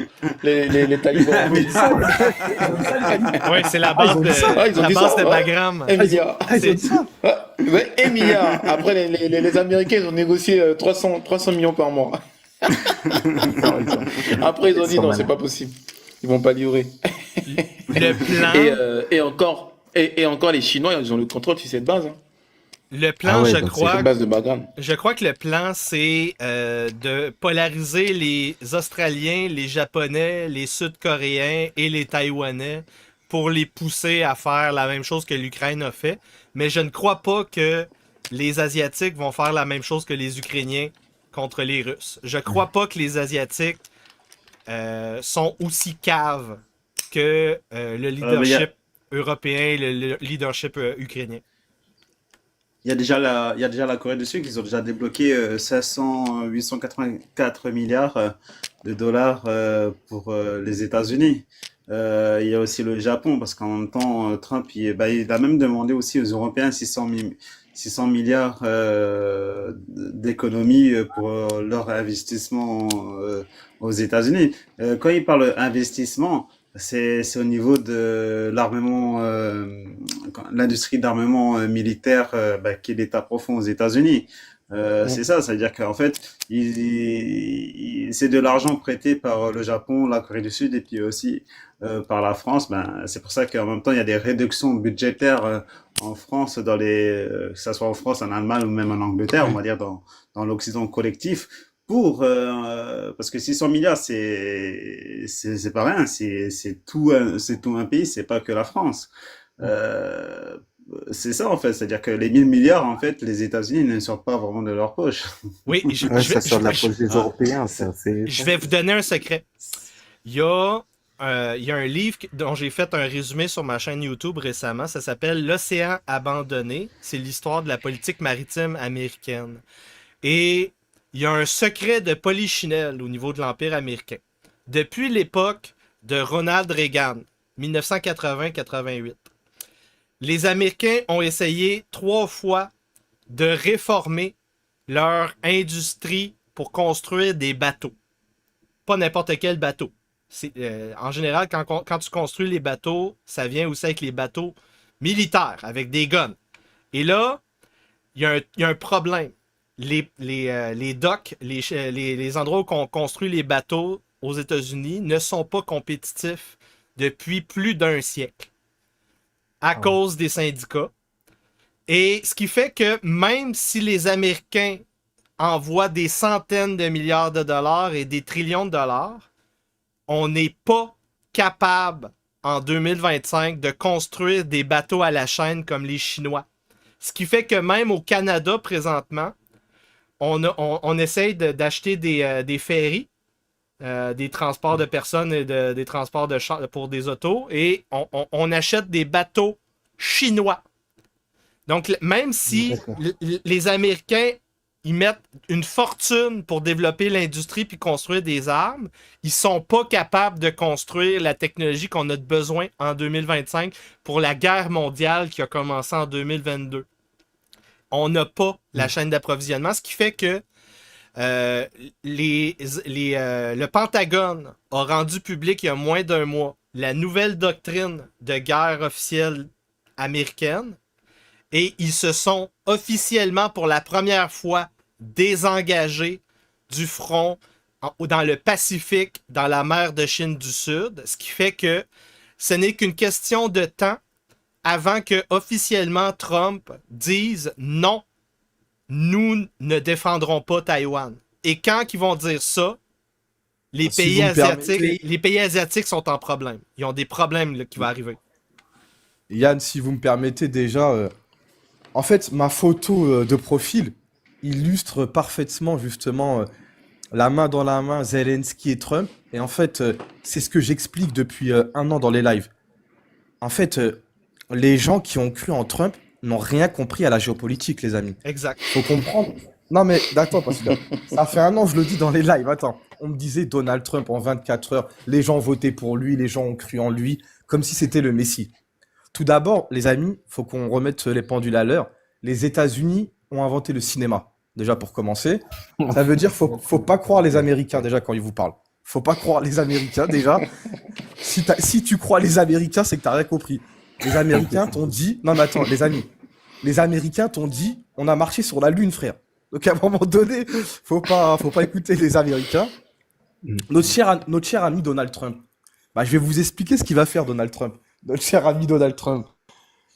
les talibans. Ils ont dit ça. Oui, c'est la Ah, ils base ont dit de, ça. Ouais, ils ont la dit base ça, de ouais. Bagram. 1 milliard. Ils ont dit ça. Ouais, 1 milliard. Après, les Américains, ils ont négocié 300 millions par mois. Après, ils ont dit non, c'est pas possible. Ils vont pas livrer. Le plan, Et encore, les Chinois, ils ont le contrôle sur cette base. Hein. le plan, ouais, je donc crois, Cette base de Bagram. je crois que le plan, c'est de polariser les Australiens, les Japonais, les Sud-Coréens et les Taïwanais pour les pousser à faire la même chose que l'Ukraine a fait. Mais je ne crois pas que les Asiatiques vont faire la même chose que les Ukrainiens contre les Russes. Je crois pas que les Asiatiques sont aussi caves que le leadership européen et le leadership ukrainien. Il y a déjà la Corée du Sud qui ont déjà débloqué 884 milliards de dollars pour les États-Unis. Il y a aussi le Japon, parce qu'en même temps, Trump, il a même demandé aussi aux Européens 600 milliards d'économies pour leur investissement aux États-Unis. Quand il parle investissement, c'est au niveau de l'armement, l'industrie d'armement militaire qui est à profond aux États-Unis. C'est ça, c'est-à-dire qu'en fait, c'est de l'argent prêté par le Japon, la Corée du Sud et puis aussi par la France. C'est pour ça qu'en même temps, il y a des réductions budgétaires en France, que ce soit en France, en Allemagne ou même en Angleterre, on va dire dans l'Occident collectif. Parce que 600 milliards, c'est pas rien, c'est tout un pays, c'est pas que la France. C'est ça en fait, c'est-à-dire que les 1000 milliards, en fait, les États-Unis ne sortent pas vraiment de leur poche. Oui, Ça sort de la poche des Européens, ça. je vais vous donner un secret. Il y a un livre dont j'ai fait un résumé sur ma chaîne YouTube récemment. Ça s'appelle L'Océan abandonné. C'est l'histoire de la politique maritime américaine. Et il y a un secret de polichinelle au niveau de l'Empire américain. Depuis l'époque de Ronald Reagan, 1980-88, les Américains ont essayé 3 fois de réformer leur industrie pour construire des bateaux. Pas n'importe quel bateau. En général, quand tu construis les bateaux, ça vient aussi avec les bateaux militaires, avec des guns. Et là, il y a un problème. Les docks, les endroits où on construit les bateaux aux États-Unis ne sont pas compétitifs depuis plus d'1 siècle à cause des syndicats. Et ce qui fait que même si les Américains envoient des centaines de milliards de dollars et des trillions de dollars, on n'est pas capable en 2025 de construire des bateaux à la chaîne comme les Chinois. Ce qui fait que même au Canada présentement, on essaye d'acheter des ferries, des transports de personnes et des transports de chars pour des autos, et on achète des bateaux chinois. Donc, même si les Américains ils mettent une fortune pour développer l'industrie puis construire des armes, ils sont pas capables de construire la technologie qu'on a besoin en 2025 pour la guerre mondiale qui a commencé en 2022. On n'a pas la chaîne d'approvisionnement, ce qui fait que le Pentagone a rendu public il y a moins d'1 mois la nouvelle doctrine de guerre officielle américaine et ils se sont officiellement pour la première fois désengagés du front dans le Pacifique, dans la mer de Chine du Sud, ce qui fait que ce n'est qu'une question de temps avant que officiellement Trump dise non, nous ne défendrons pas Taïwan. Et quand ils vont dire ça, les pays asiatiques sont en problème. Ils ont des problèmes là, qui vont arriver. Yann, si vous me permettez déjà, en fait, ma photo de profil illustre parfaitement justement la main dans la main Zelensky et Trump. Et en fait, c'est ce que j'explique depuis 1 an dans les lives. En fait, les gens qui ont cru en Trump n'ont rien compris à la géopolitique, les amis. Exact. Faut comprendre Non, mais attends, parce que ça fait un an, je le dis dans les lives. Attends, on me disait Donald Trump en 24 heures, les gens votaient pour lui, les gens ont cru en lui, comme si c'était le Messie. Tout d'abord, les amis, faut qu'on remette les pendules à l'heure. Les États-Unis ont inventé le cinéma, déjà pour commencer. Ça veut dire faut pas croire les Américains déjà quand ils vous parlent. Faut pas croire les Américains déjà. Si tu crois les Américains, c'est que t'as rien compris. Les Américains t'ont dit, non mais attends, les amis, les Américains t'ont dit, on a marché sur la Lune, frère. Donc à un moment donné, faut pas écouter les Américains. Notre cher ami Donald Trump. Bah, je vais vous expliquer ce qu'il va faire, Donald Trump. Notre cher ami Donald Trump.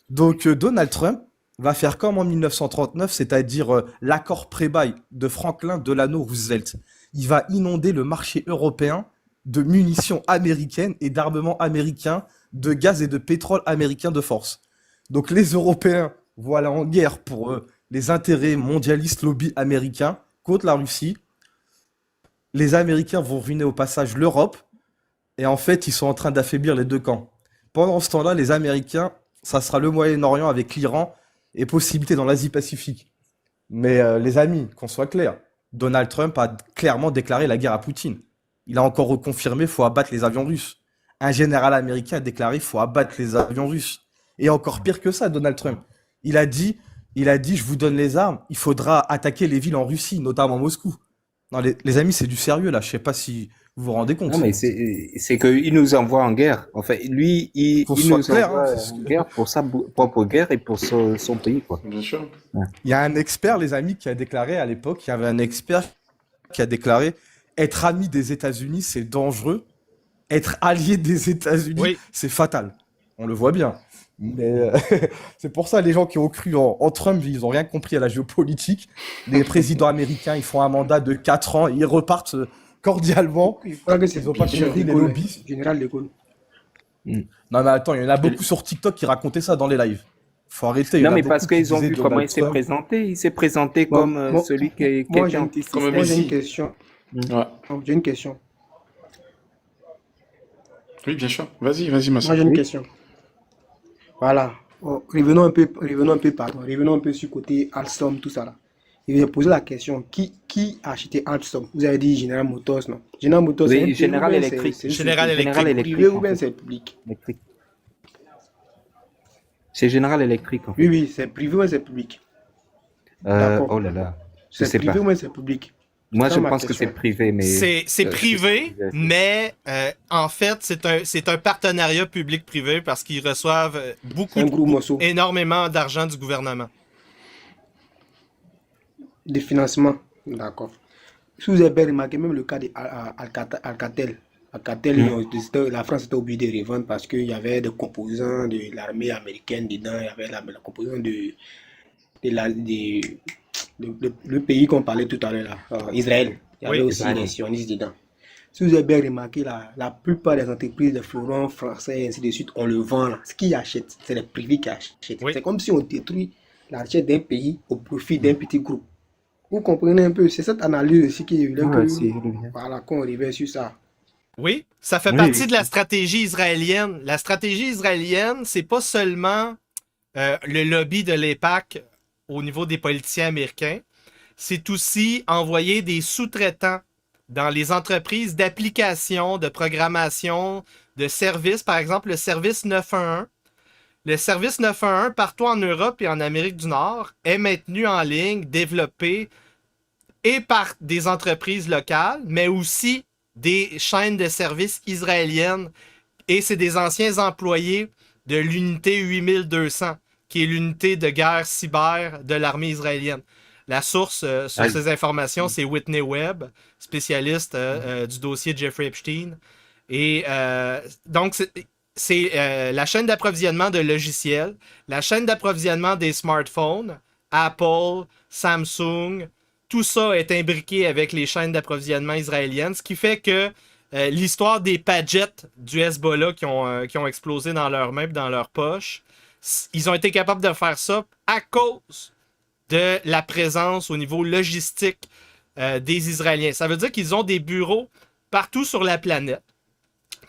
Donc, Donald Trump va faire comme en 1939, c'est-à-dire l'accord pré-bail de Franklin Delano Roosevelt. Il va inonder le marché européen de munitions américaines et d'armements américains, de gaz et de pétrole américain de force. Donc, les Européens vont aller en guerre pour les intérêts mondialistes lobby américains contre la Russie. Les Américains vont ruiner au passage l'Europe. Et en fait, ils sont en train d'affaiblir les deux camps. Pendant ce temps-là, les Américains, ça sera le Moyen-Orient avec l'Iran et possibilité dans l'Asie-Pacifique. Mais les amis, qu'on soit clair, Donald Trump a clairement déclaré la guerre à Poutine. Il a encore reconfirmé, il faut abattre les avions russes. Un général américain a déclaré, il faut abattre les avions russes. Et encore pire que ça, Donald Trump. Il a dit, je vous donne les armes, il faudra attaquer les villes en Russie, notamment Moscou. Non, les amis, c'est du sérieux là, je sais pas si vous vous rendez compte. Non, mais c'est qu'il nous envoie en guerre. Enfin, lui, il Faut nous soit clair, envoie hein, c'est en guerre pour sa propre guerre et pour son pays, quoi. Bien sûr. Il y a un expert, les amis, qui a déclaré à l'époque, il y avait un expert qui a déclaré être ami des États-Unis, c'est dangereux. Être allié des États-Unis, Oui. c'est fatal. On le voit bien. Mais c'est pour ça les gens qui ont cru en Trump, ils n'ont rien compris à la géopolitique. Les présidents américains, ils font un mandat de 4 ans, ils repartent cordialement. Il faudra que c'est Ils ont pas Général compris de les Gaulle, lobbies. Général de Gaulle. Non mais attends, il y en a beaucoup sur TikTok qui racontaient ça dans les lives. Faut arrêter. il y Non, en a mais beaucoup parce qui qu'ils ont disaient vu comment Donald il s'est Trump. présenté. Il s'est présenté Moi- comme moi- celui qui était moi, j'ai anti-système. Comme un Moi, j'ai une Messie. question. Ouais. J'ai une question. Oui, bien sûr. Vas-y, Massa. Moi, j'ai une Oui. question. Voilà. Oh, revenons un peu sur le côté Alstom, tout ça là. Et j'ai posé la question, qui a acheté Alstom? Vous avez dit General Motors, non? General Motors, Oui, c'est un privé Général ou bien Electric. c'est une Général société Electric. Electric, privée ou en bien fait. c'est public? Electric. C'est Général Electric, en fait. Oui, oui, c'est privé ou bien c'est public? D'accord. Oh là là, je C'est sais privé pas. ou bien c'est public? Moi, C'est je ça ma pense que question. c'est privé, mais C'est privé, c'est- mais en fait, c'est un partenariat public-privé parce qu'ils reçoivent C'est un gros morceau énormément d'argent du gouvernement. de financement. D'accord. Si vous avez bien remarqué, même le cas de Alcatel. Alcatel, la France était obligée de revendre parce qu'il y avait des composants de l'armée américaine dedans, il y avait la composant le pays qu'on parlait tout à l'heure, là, Israël. Il y avait Oui, aussi Israël. les sionistes dedans. Si vous avez bien remarqué, la plupart des entreprises de fleurons français et ainsi de suite, on le vend là. Ce qui achète, c'est les privés qui achètent. Oui. C'est comme si on détruit la richesse d'un pays au profit d'un petit groupe. Vous comprenez un peu, c'est cette analyse aussi qui est Ouais, c'est bien. voilà, qu'on revient sur ça. Oui, ça fait Oui, partie oui. de la stratégie israélienne. La stratégie israélienne, c'est pas seulement le lobby de l'EPAC au niveau des politiciens américains, c'est aussi envoyer des sous-traitants dans les entreprises d'application, de programmation, de services. Par exemple, le service 911. Le service 911, partout en Europe et en Amérique du Nord, est maintenu en ligne, développé et par des entreprises locales, mais aussi des chaînes de services israéliennes. Et c'est des anciens employés de l'unité 8200, qui est l'unité de guerre cyber de l'armée israélienne. La source sur Aïe. ces informations, c'est Whitney Webb, spécialiste du dossier de Jeffrey Epstein. Et donc, c'est la chaîne d'approvisionnement de logiciels, la chaîne d'approvisionnement des smartphones, Apple, Samsung, tout ça est imbriqué avec les chaînes d'approvisionnement israéliennes, ce qui fait que l'histoire des Paget du Hezbollah qui ont explosé dans leurs mains et dans leurs poches, ils ont été capables de faire ça à cause de la présence au niveau logistique des Israéliens. Ça veut dire qu'ils ont des bureaux partout sur la planète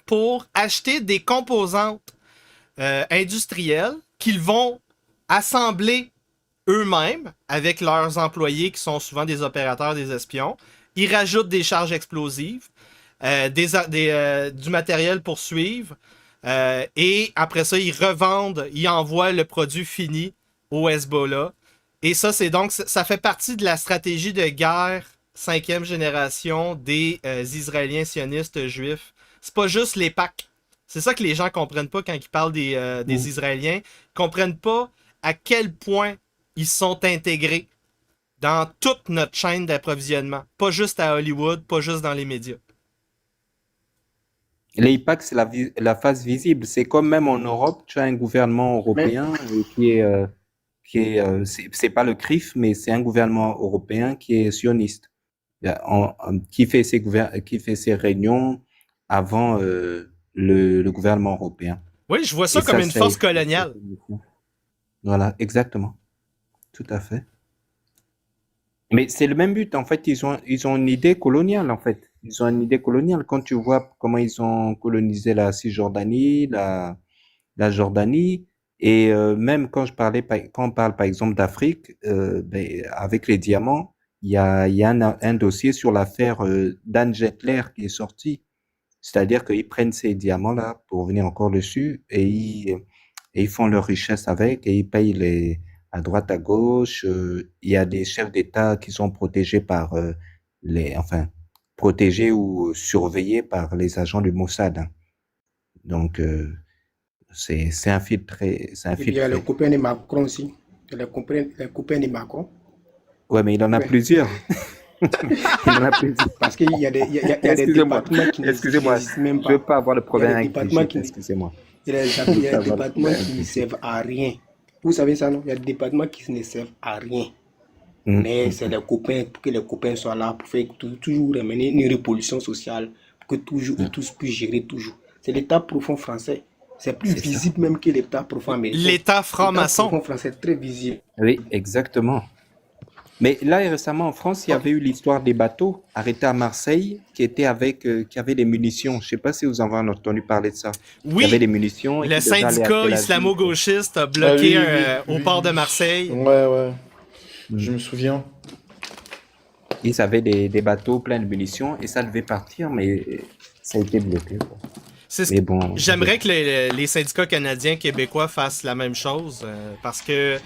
pour acheter des composantes industrielles qu'ils vont assembler eux-mêmes avec leurs employés qui sont souvent des opérateurs, des espions. Ils rajoutent des charges explosives, du matériel pour suivre, et après ça, ils revendent, ils envoient le produit fini au Hezbollah. Et ça, ça fait partie de la stratégie de guerre 5e génération des Israéliens sionistes juifs. C'est pas juste les Pâques. C'est ça que les gens comprennent pas quand ils parlent des Israéliens. Ils comprennent pas à quel point ils sont intégrés dans toute notre chaîne d'approvisionnement. Pas juste à Hollywood, pas juste dans les médias. L'IPAC, c'est la face visible. C'est comme même en Europe, tu as un gouvernement européen c'est pas le CRIF, mais c'est un gouvernement européen qui est sioniste, qui fait ses réunions avant le gouvernement européen. Oui, je vois ça Et comme ça, une c'est force coloniale. Voilà, exactement. Tout à fait. Mais c'est le même but, en fait, ils ont une idée coloniale, en fait. Ils ont une idée coloniale. Quand tu vois comment ils ont colonisé la Cisjordanie, la Jordanie, et même quand on parle par exemple d'Afrique, avec les diamants, il y a un dossier sur l'affaire d'Anne Jetler qui est sorti. C'est-à-dire qu'ils prennent ces diamants-là, pour revenir encore dessus, et ils font leur richesse avec, et ils payent à droite, à gauche. Il y a des chefs d'État qui sont protégés par protégés ou surveillés par les agents du Mossad, hein. Donc, c'est un fil très, Il y a le copain de Macron aussi. Les copains de Macron. Ouais, mais il en a plusieurs. Il en a plusieurs. Parce qu'il y a des départements qui n'existent même pas. Je ne veux pas avoir de problème avec Brigitte, excusez-moi. Il y a des départements qui ne servent à rien. Vous savez ça, non? Il y a des départements qui ne servent à rien. Mais c'est les copains, pour que les copains soient là, pour faire toujours mener une révolution sociale, pour que toujours tous puissent gérer toujours. C'est l'État profond français. C'est plus visible même que l'État profond américain. L'État franc-maçon. L'État profond français est très visible. Oui, exactement. Mais là, récemment en France, il y avait eu l'histoire des bateaux arrêtés à Marseille qui avaient des munitions. Je ne sais pas si vous en avez entendu parler de ça. Oui, qui avaient des munitions. Le syndicat islamo-gauchiste a bloqué au port de Marseille. Ouais. Je me souviens. Ils avaient des bateaux pleins de munitions et ça devait partir, mais ça a été bloqué, quoi. J'aimerais que les syndicats canadiens, québécois fassent la même chose, parce que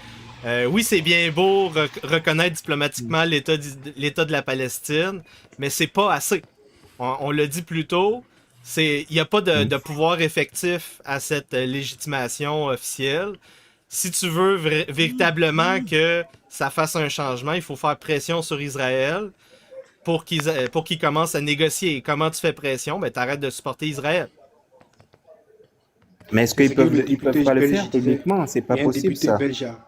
oui, c'est bien beau reconnaître diplomatiquement l'État de la Palestine, mais c'est pas assez. On l'a dit plus tôt, il n'y a pas de pouvoir effectif à cette légitimation officielle. Si tu veux véritablement que ça fasse un changement, il faut faire pression sur Israël pour qu'ils commencent à négocier. Et comment tu fais pression? Ben, t'arrêtes de supporter Israël. Mais est-ce qu'ils peuvent pas le faire techniquement? C'est pas possible, ça.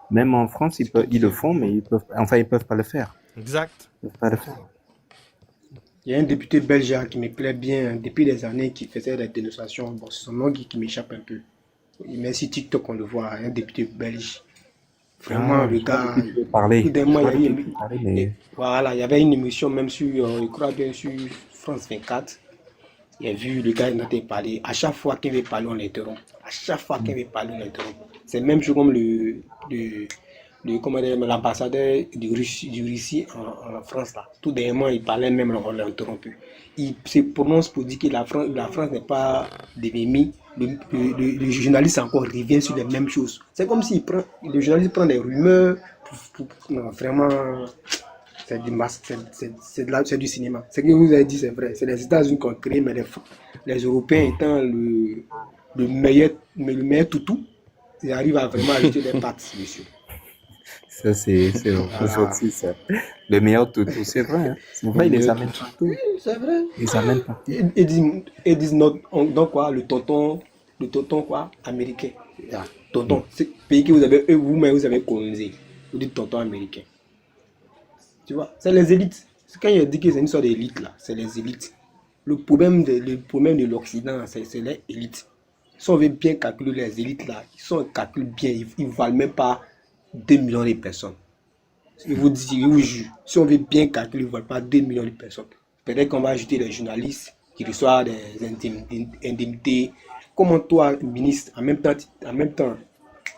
Même en France, ils le font, mais ils peuvent pas le faire. Exact. Ils peuvent pas le faire. Il y a un député belge qui me plaît bien depuis des années, qui faisait des dénonciations. Bon, c'est son nom qui m'échappe un peu. Mais si TikTok, on le voit, un député belge. Vraiment, le gars. Voilà, il y avait une émission même sur, je crois bien, sur France 24. Il a vu le gars, il a parlé. À chaque fois qu'il veut parler, on l'interrompt. À chaque fois qu'il veut parler, on l'interrompt. C'est même chose comme l'ambassadeur du Russie en France, là. Tout dernièrement, il parlait même, on l'a interrompu. Il se prononce pour dire que la France n'est pas l'ennemi. Le journaliste encore revient sur les mêmes choses. C'est comme si le journaliste prend des rumeurs. Non, vraiment, c'est du cinéma. Ce que vous avez dit, c'est vrai. C'est les États-Unis qui ont créé, mais les Européens étant le meilleur toutou, ils arrivent à vraiment ajouter des pattes, monsieur. Ça, c'est aussi ça. Le meilleur toutou, c'est vrai. Hein. C'est vrai, ils les amènent partout. Oui, c'est vrai. Ils les amènent partout. Ils disent donc quoi, le tonton quoi, américain. Ah, tonton, c'est le pays que vous-même vous avez colonisé. Vous dites tonton américain. Tu vois, c'est les élites. C'est quand il dit que c'est une sorte d'élite là, c'est les élites. Le problème de l'Occident, c'est les élites. Si on veut bien calculer les élites là, si on calcule bien, ils ne valent même pas 2 millions de personnes. Je vous dis, je vous jure, si on veut bien calculer, ils ne valent pas 2 millions de personnes. Peut-être qu'on va ajouter des journalistes qui reçoivent des indemnités. Comment toi, ministre, en même temps,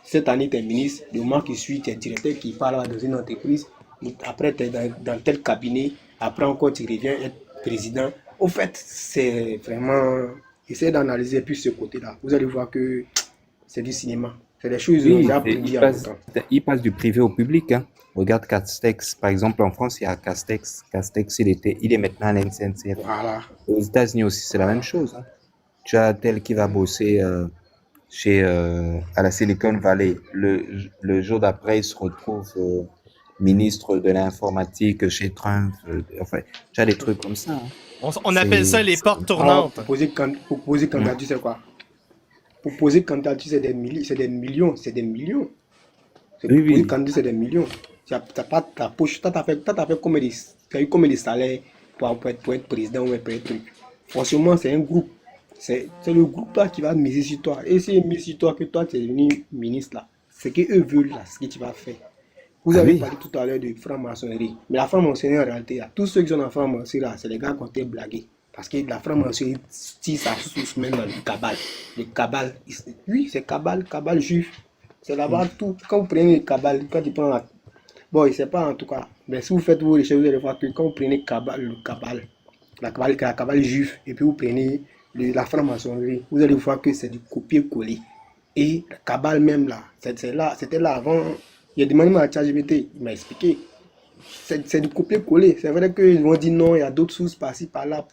Cette année, tu es ministre, le mois qui suit, tu es directeur qui parle dans une entreprise, après tu es dans tel cabinet, après encore tu reviens être président. Au fait, c'est vraiment... Essayez d'analyser plus ce côté-là. Vous allez voir que c'est du cinéma. C'est des choses que Oui, j'ai appris il y a longtemps. il passe du privé au public, hein. Regarde Castex, par exemple, en France, il y a Castex. Castex, il est maintenant à la SNCF. Voilà. Aux États-Unis aussi, c'est la même chose, hein. Tu as tel qui va bosser à la Silicon Valley. Le jour d'après, il se retrouve ministre de l'informatique chez Trump. Enfin, tu as des trucs comme ça, hein. On appelle ça les portes Alors, tournantes. pour poser candidature, c'est quoi? Pour poser candidature, c'est des millions. C'est des millions. C'est Oui, pour poser oui. candidature, c'est des millions. Tu n'as pas ta poche. Tu as fait tu as eu combien de salaires pour être président ou pour être truc. Forcément, c'est un groupe. C'est le groupe là qui va miser sur toi. Et c'est mis sur toi que toi, tu es devenu ministre là. Ce qu'eux veulent là, ce que tu vas faire. Vous Ah avez oui. parlé tout à l'heure de franc-maçonnerie. Mais la franc-maçonnerie, en réalité, là, tous ceux qui sont dans la franc-maçonnerie, là, c'est les gars qui ont été blagués. Parce que la franc-maçonnerie tire sa source même dans le cabal. Le cabal, oui, c'est cabal juif. C'est là-bas tout. Quand vous prenez le cabal, quand tu prends la... Bon, je ne sais pas en tout cas. Mais si vous faites vos recherches, vous allez voir que quand vous prenez le cabal, la cabale juif, et puis vous prenez la franc-maçonnerie, vous allez voir que c'est du copier-coller. Et la cabale même là, c'était là avant. Il a demandé à ChatGPT, il m'a expliqué. C'est du copier-coller. C'est vrai qu'ils vont dire non, il y a d'autres sources par-ci, par-là.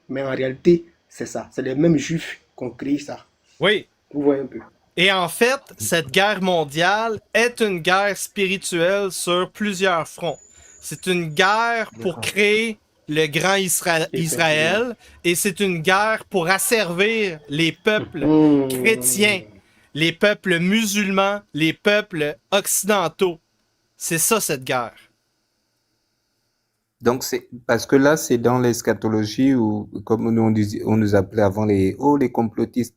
Mais en réalité, c'est ça. C'est les mêmes juifs qui ont créé ça. Oui. Vous voyez un peu. Et en fait, cette guerre mondiale est une guerre spirituelle sur plusieurs fronts. C'est une guerre pour créer le grand Israël et c'est une guerre pour asservir les peuples chrétiens, les peuples musulmans, les peuples occidentaux. C'est ça, cette guerre. Donc, c'est parce que là, c'est dans l'eschatologie où, comme on nous appelait avant les complotistes.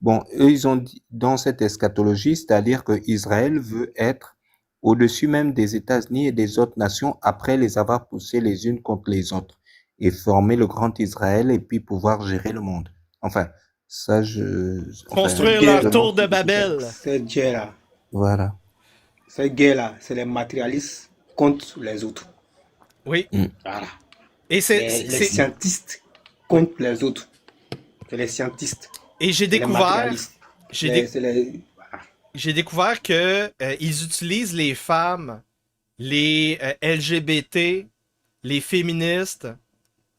Bon, eux, ils ont dit dans cette eschatologie, c'est-à-dire que Israël veut être au-dessus même des États-Unis et des autres nations après les avoir poussées les unes contre les autres et former le grand Israël et puis pouvoir gérer le monde. Enfin, ça, Construire leur tour de Babel. Cette guerre-là, Voilà. c'est les matérialistes contre les autres. Oui. Voilà. Et Les scientistes contre les autres. C'est les scientistes. Et j'ai C'est les découvert, matérialistes. Voilà. j'ai découvert que ils utilisent les femmes, les LGBT, les féministes,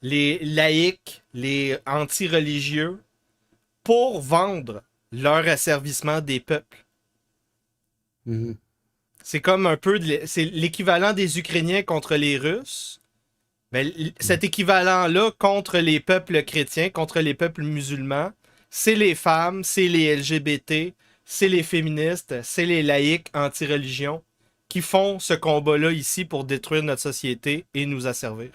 les laïcs, les anti-religieux pour vendre leur asservissement des peuples. Mhm. C'est comme un peu, c'est l'équivalent des Ukrainiens contre les Russes. Mais cet équivalent-là contre les peuples chrétiens, contre les peuples musulmans, c'est les femmes, c'est les LGBT, c'est les féministes, c'est les laïcs anti-religion qui font ce combat-là ici pour détruire notre société et nous asservir.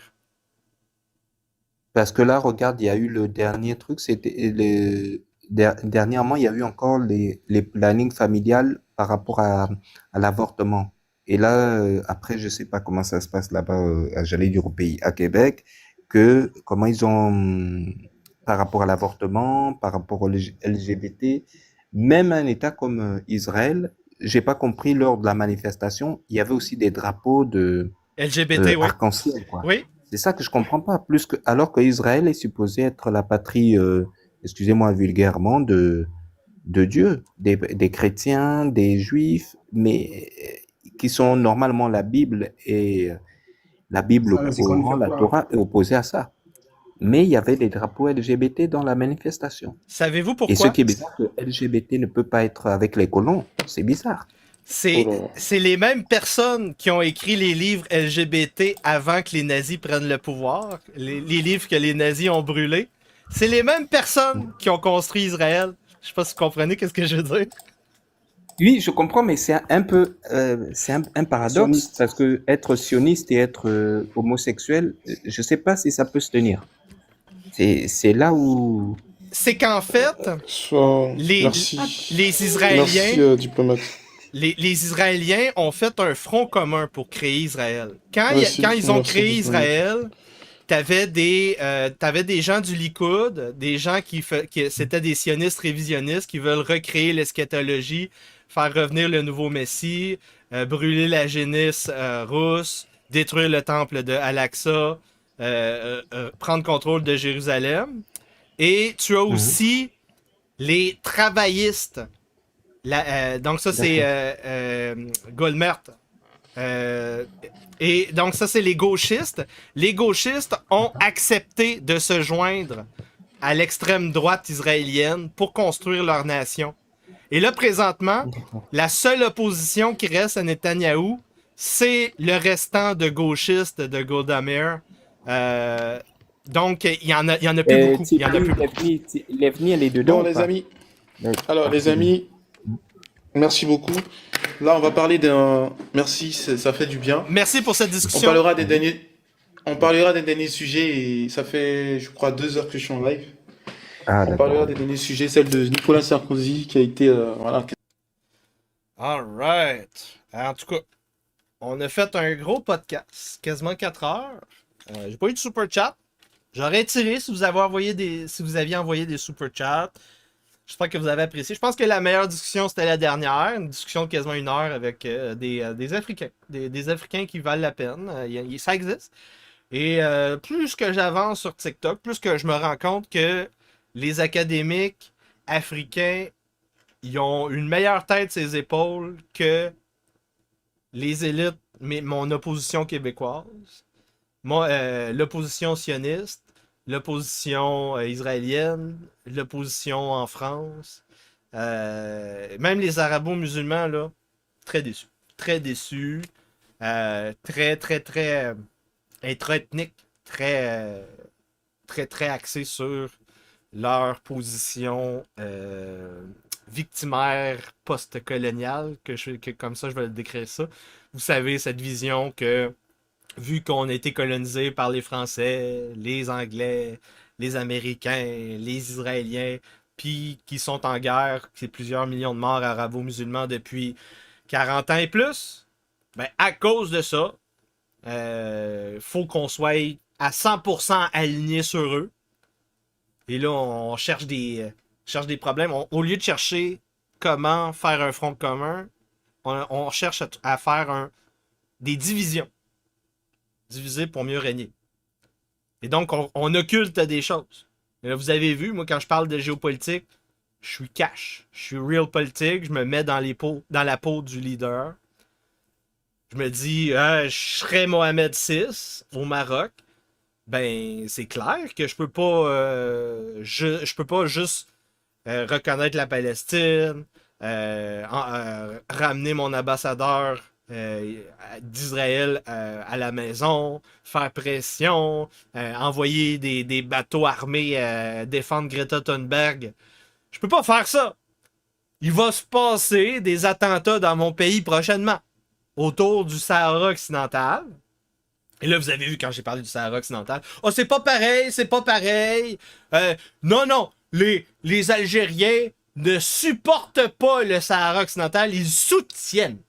Parce que là, regarde, il y a eu le dernier truc, dernièrement, il y a eu encore les plannings familiales par rapport à l'avortement. Et là, après, je sais pas comment ça se passe là-bas, j'allais dire au pays, à Québec, comment ils ont, par rapport à l'avortement, par rapport au LGBT, même un État comme Israël, j'ai pas compris lors de la manifestation, il y avait aussi des drapeaux de LGBT, oui. arc-en-ciel, quoi. Oui. C'est ça que je comprends pas. Alors que Israël est supposé être la patrie, excusez-moi vulgairement, de Dieu, des chrétiens, des juifs, mais qui sont normalement la Bible et la Bible, le Coran, la Torah est opposée à ça. Mais il y avait des drapeaux LGBT dans la manifestation. Savez-vous Et pourquoi? ce qui est bizarre, que LGBT ne peut pas être avec les colons. C'est bizarre. C'est les mêmes personnes qui ont écrit les livres LGBT avant que les nazis prennent le pouvoir, les livres que les nazis ont brûlés. C'est les mêmes personnes qui ont construit Israël. Je sais pas si vous comprenez qu'est-ce que je veux dire. Oui, je comprends, mais c'est un peu, c'est un paradoxe Sioniste. parce que être sioniste et être homosexuel, je sais pas si ça peut se tenir. C'est là où. C'est qu'en fait, Merci. les Israéliens, Merci, diplomate. les Israéliens ont fait un front commun pour créer Israël. Quand Merci, ils ont merci, créé diplomate. Israël, t'avais des gens du Likoud, des gens qui c'était des sionistes révisionnistes qui veulent recréer l'eschatologie, faire revenir le nouveau Messie, brûler la génisse russe, détruire le temple de Al-Aqsa, prendre contrôle de Jérusalem. Et tu as aussi les travaillistes. Donc ça, c'est Goldmert. Et donc ça, c'est les gauchistes. Les gauchistes ont accepté de se joindre à l'extrême droite israélienne pour construire leur nation. Et là, présentement, la seule opposition qui reste à Netanyahou, c'est le restant de gauchistes de Golda Meir. Donc, il y en a plus beaucoup. Il y en a plus beaucoup. L'avenir, elle est dedans. Bon, ou les pas? amis. Oui. Alors, les amis, merci beaucoup. Là, on va parler d'un. Merci, ça fait du bien. Merci pour cette On discussion. parlera des derniers. On parlera des derniers sujets et ça fait, je crois, 2 heures que je suis en live. Ah, On d'accord. parlera des derniers sujets, celle de Nicolas Sarkozy qui a été, voilà. Alright. En tout cas, on a fait un gros podcast, quasiment 4 heures. J'ai pas eu de super chat. J'aurais tiré si vous aviez envoyé des super chats. J'espère que vous avez apprécié. Je pense que la meilleure discussion, c'était la dernière. Une discussion de quasiment 1 heure avec des Africains. Des Africains qui valent la peine. Ça existe. Et plus que j'avance sur TikTok, plus que je me rends compte que les académiques africains, ils ont une meilleure tête sur les épaules que les élites, mais mon opposition québécoise, l'opposition sioniste, l'opposition israélienne, l'opposition en France, même les arabo-musulmans, là, très déçus. Très déçus. Très intra-ethniques. Très axés sur leur position victimaire post-coloniale, que comme ça je vais le décrire ça. Vous savez, cette vision que vu qu'on a été colonisé par les Français, les Anglais, les Américains, les Israéliens, puis qui sont en guerre, c'est plusieurs millions de morts arabo-musulmans depuis 40 ans et plus, ben à cause de ça, faut qu'on soit à 100% aligné sur eux. Et là, on cherche des problèmes. Au lieu de chercher comment faire un front commun, on cherche à faire des divisions. Diviser pour mieux régner. Et donc, on occulte des choses. Et là, vous avez vu, moi, quand je parle de géopolitique, je suis cash. Je suis real politique. Je me mets dans la peau du leader. Je me dis, je serais Mohamed VI au Maroc. Ben, c'est clair que je peux pas juste reconnaître la Palestine, ramener mon ambassadeur d'Israël à la maison, faire pression, envoyer des bateaux armés défendre Greta Thunberg. Je peux pas faire ça. Il va se passer des attentats dans mon pays prochainement, autour du Sahara occidental. Et là, vous avez vu quand j'ai parlé du Sahara occidental. Oh, c'est pas pareil, c'est pas pareil. Non, les Algériens ne supportent pas le Sahara occidental, ils soutiennent.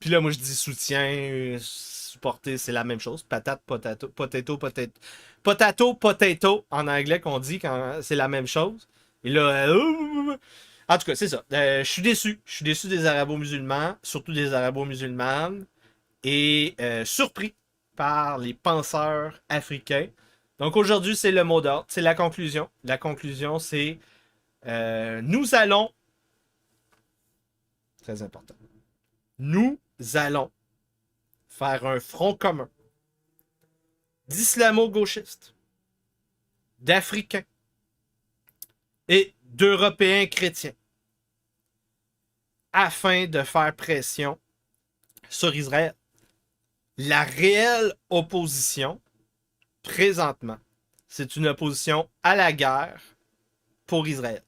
Puis là, moi, je dis soutien, supporter, c'est la même chose. Patate, potato, potato en anglais qu'on dit quand c'est la même chose. Et là, en tout cas, c'est ça. Je suis déçu. Je suis déçu des arabo-musulmans, surtout des arabo-musulmanes, et surpris par les penseurs africains. Donc aujourd'hui, c'est le mot d'ordre, c'est la conclusion. La conclusion, c'est nous allons, très important, nous allons faire un front commun d'islamo-gauchistes, d'Africains et d'Européens chrétiens afin de faire pression sur Israël. La réelle opposition, présentement, c'est une opposition à la guerre pour Israël.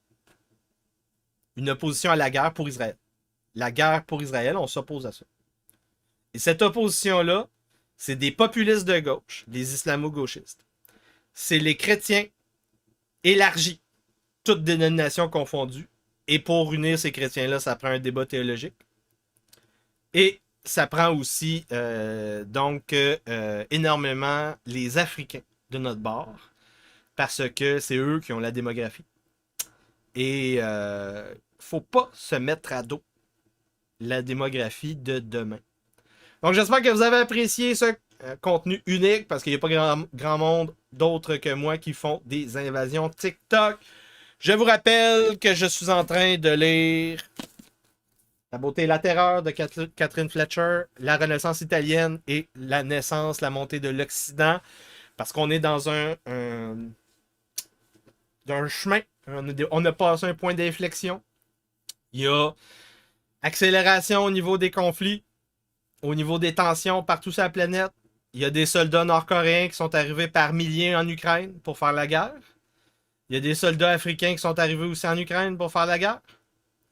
Une opposition à la guerre pour Israël. La guerre pour Israël, on s'oppose à ça. Et cette opposition-là, c'est des populistes de gauche, les islamo-gauchistes. C'est les chrétiens élargis, toutes dénominations confondues. Et pour unir ces chrétiens-là, ça prend un débat théologique. Et ça prend aussi énormément les Africains de notre bord, parce que c'est eux qui ont la démographie. Et faut pas se mettre à dos la démographie de demain. Donc j'espère que vous avez apprécié ce contenu unique parce qu'il n'y a pas grand monde d'autres que moi qui font des invasions TikTok. Je vous rappelle que je suis en train de lire La beauté et la terreur de Catherine Fletcher, La Renaissance italienne et La naissance, la montée de l'Occident. Parce qu'on est dans un chemin. On a passé un point d'inflexion. Il y a accélération au niveau des conflits, au niveau des tensions partout sur la planète. Il y a des soldats nord-coréens qui sont arrivés par milliers en Ukraine pour faire la guerre. Il y a des soldats africains qui sont arrivés aussi en Ukraine pour faire la guerre.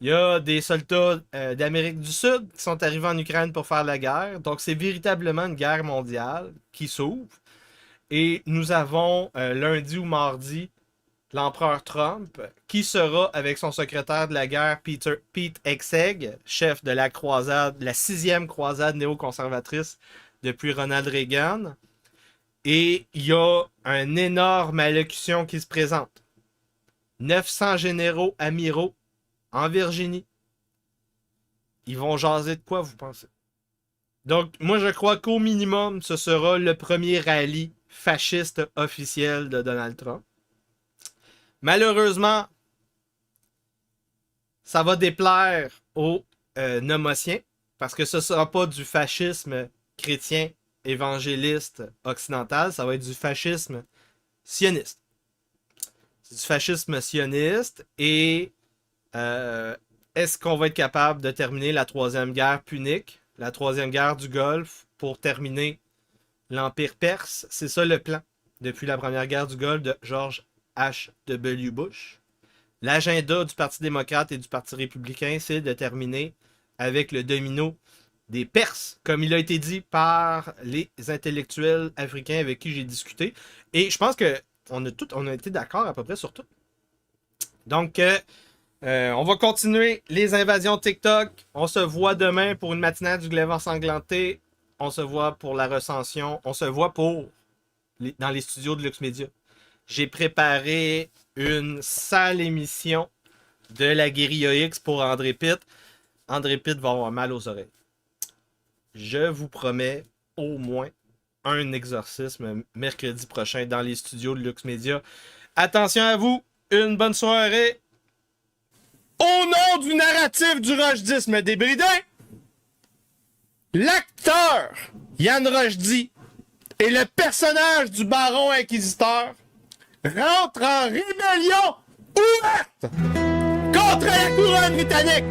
Il y a des soldats d'Amérique du Sud qui sont arrivés en Ukraine pour faire la guerre. Donc c'est véritablement une guerre mondiale qui s'ouvre. Et nous avons lundi ou mardi l'empereur Trump qui sera avec son secrétaire de la guerre Pete Hegseth, chef de la croisade, la 6e croisade néoconservatrice depuis Ronald Reagan. Et il y a une énorme allocution qui se présente. 900 généraux amiraux en Virginie. Ils vont jaser de quoi, vous pensez? Donc, moi, je crois qu'au minimum, ce sera le premier rallye fasciste officiel de Donald Trump. Malheureusement, ça va déplaire aux nomotiens parce que ce ne sera pas du fascisme chrétien, évangéliste, occidental, ça va être du fascisme sioniste. C'est du fascisme sioniste et est-ce qu'on va être capable de terminer la 3e guerre punique, la 3e guerre du Golfe pour terminer l'Empire perse? C'est ça le plan depuis la première guerre du Golfe de George H.W. Bush. L'agenda du Parti démocrate et du Parti républicain, c'est de terminer avec le domino des Perses, comme il a été dit par les intellectuels africains avec qui j'ai discuté. Et je pense qu'on a été d'accord à peu près sur tout. Donc, on va continuer les invasions TikTok. On se voit demain pour une matinale du glaive ensanglanté. On se voit pour la recension. On se voit dans les studios de Luxmedia. J'ai préparé une sale émission de la Guérilla X pour André Pitt. André Pitt va avoir mal aux oreilles. Je vous promets au moins un exorcisme mercredi prochain dans les studios de Luxmedia. Attention à vous, une bonne soirée. Au nom du narratif du rochdisme débridé, l'acteur Yann Rochdy et le personnage du baron inquisiteur rentrent en rébellion ouverte contre la couronne britannique.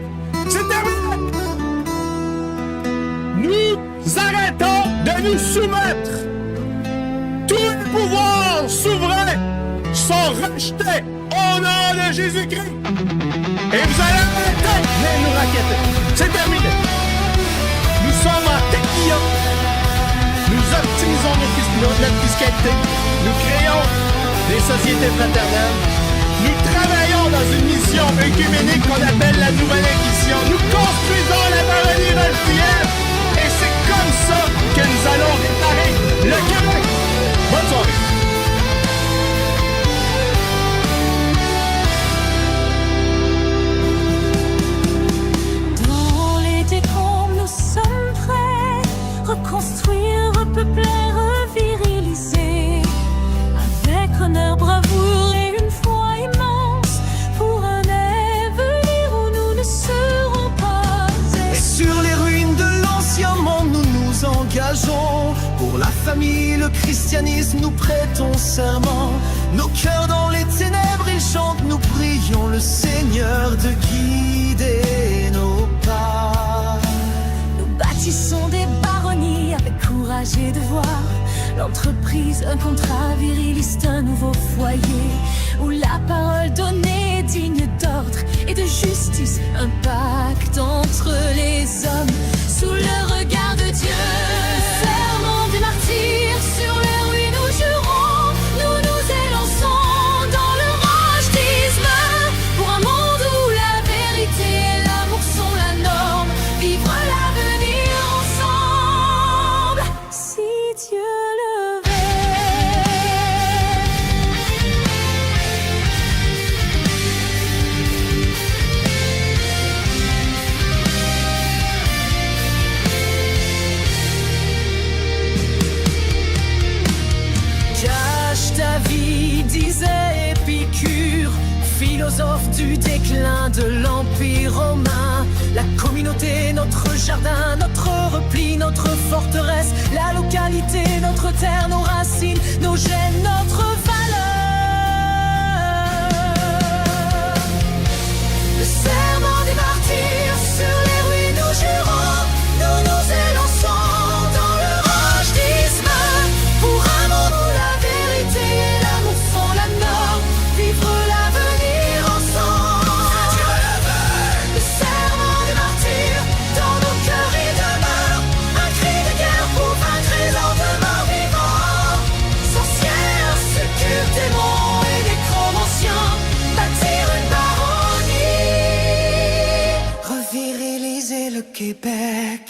C'est terminé! Nous arrêtons de nous soumettre. Tous les pouvoirs souverains sont rejetés au nom de Jésus-Christ. Et vous allez arrêter de nous raqueter. C'est terminé. Nous sommes en tequilla. Nous optimisons notre fiscalité. Nous créons des sociétés fraternelles. Nous travaillons dans une mission œcuménique qu'on appelle la Nouvelle Inquisition. Nous construisons la baronnie rochdyienne. Et c'est comme ça que nous allons réparer le Québec. Bonne soirée. Dans les décombres, nous sommes prêts. Reconstruire, repeupler, reviriliser. Avec honneur, bravoure et une foi immense. Pour un avenir où nous ne serons pas. Et sur les ruines de l'ancien monde, nous nous engageons. Pour la famille, le christianisme, nous prêtons serment. Nos cœurs dans les ténèbres, ils chantent, nous prions le Seigneur de guider nos pas. Nous bâtissons des baronnies avec courage et devoir. L'entreprise, un contrat viriliste, un nouveau foyer. Où la parole donnée est digne d'ordre et de justice. Un pacte entre les hommes sous le regard de Dieu. Serment des martyrs, sur les ruines nous jurons. Nous nous élançons dans le rochdisme. Pour un monde où la vérité et l'amour sont la norme. Vivre l'avenir ensemble, si Dieu le veut. du déclin de l'Empire romain. La communauté, notre jardin, notre repli, notre forteresse, la localité, notre terre, nos racines, nos gènes, notre valeur. Le serment des martyrs, sur les ruines nous jurons, nous nous élançons dans le roche d'isme. Pour un monde où la vérité et l'amour sont la norme, vivre l'avenir ensemble. Le serment des martyrs, dans nos cœurs il demeure un cri de guerre pour vaincre les lendemains vivants. Sorcières, succubes, démons et nécromanciens, bâtir une baronnie, reviriliser le Québec.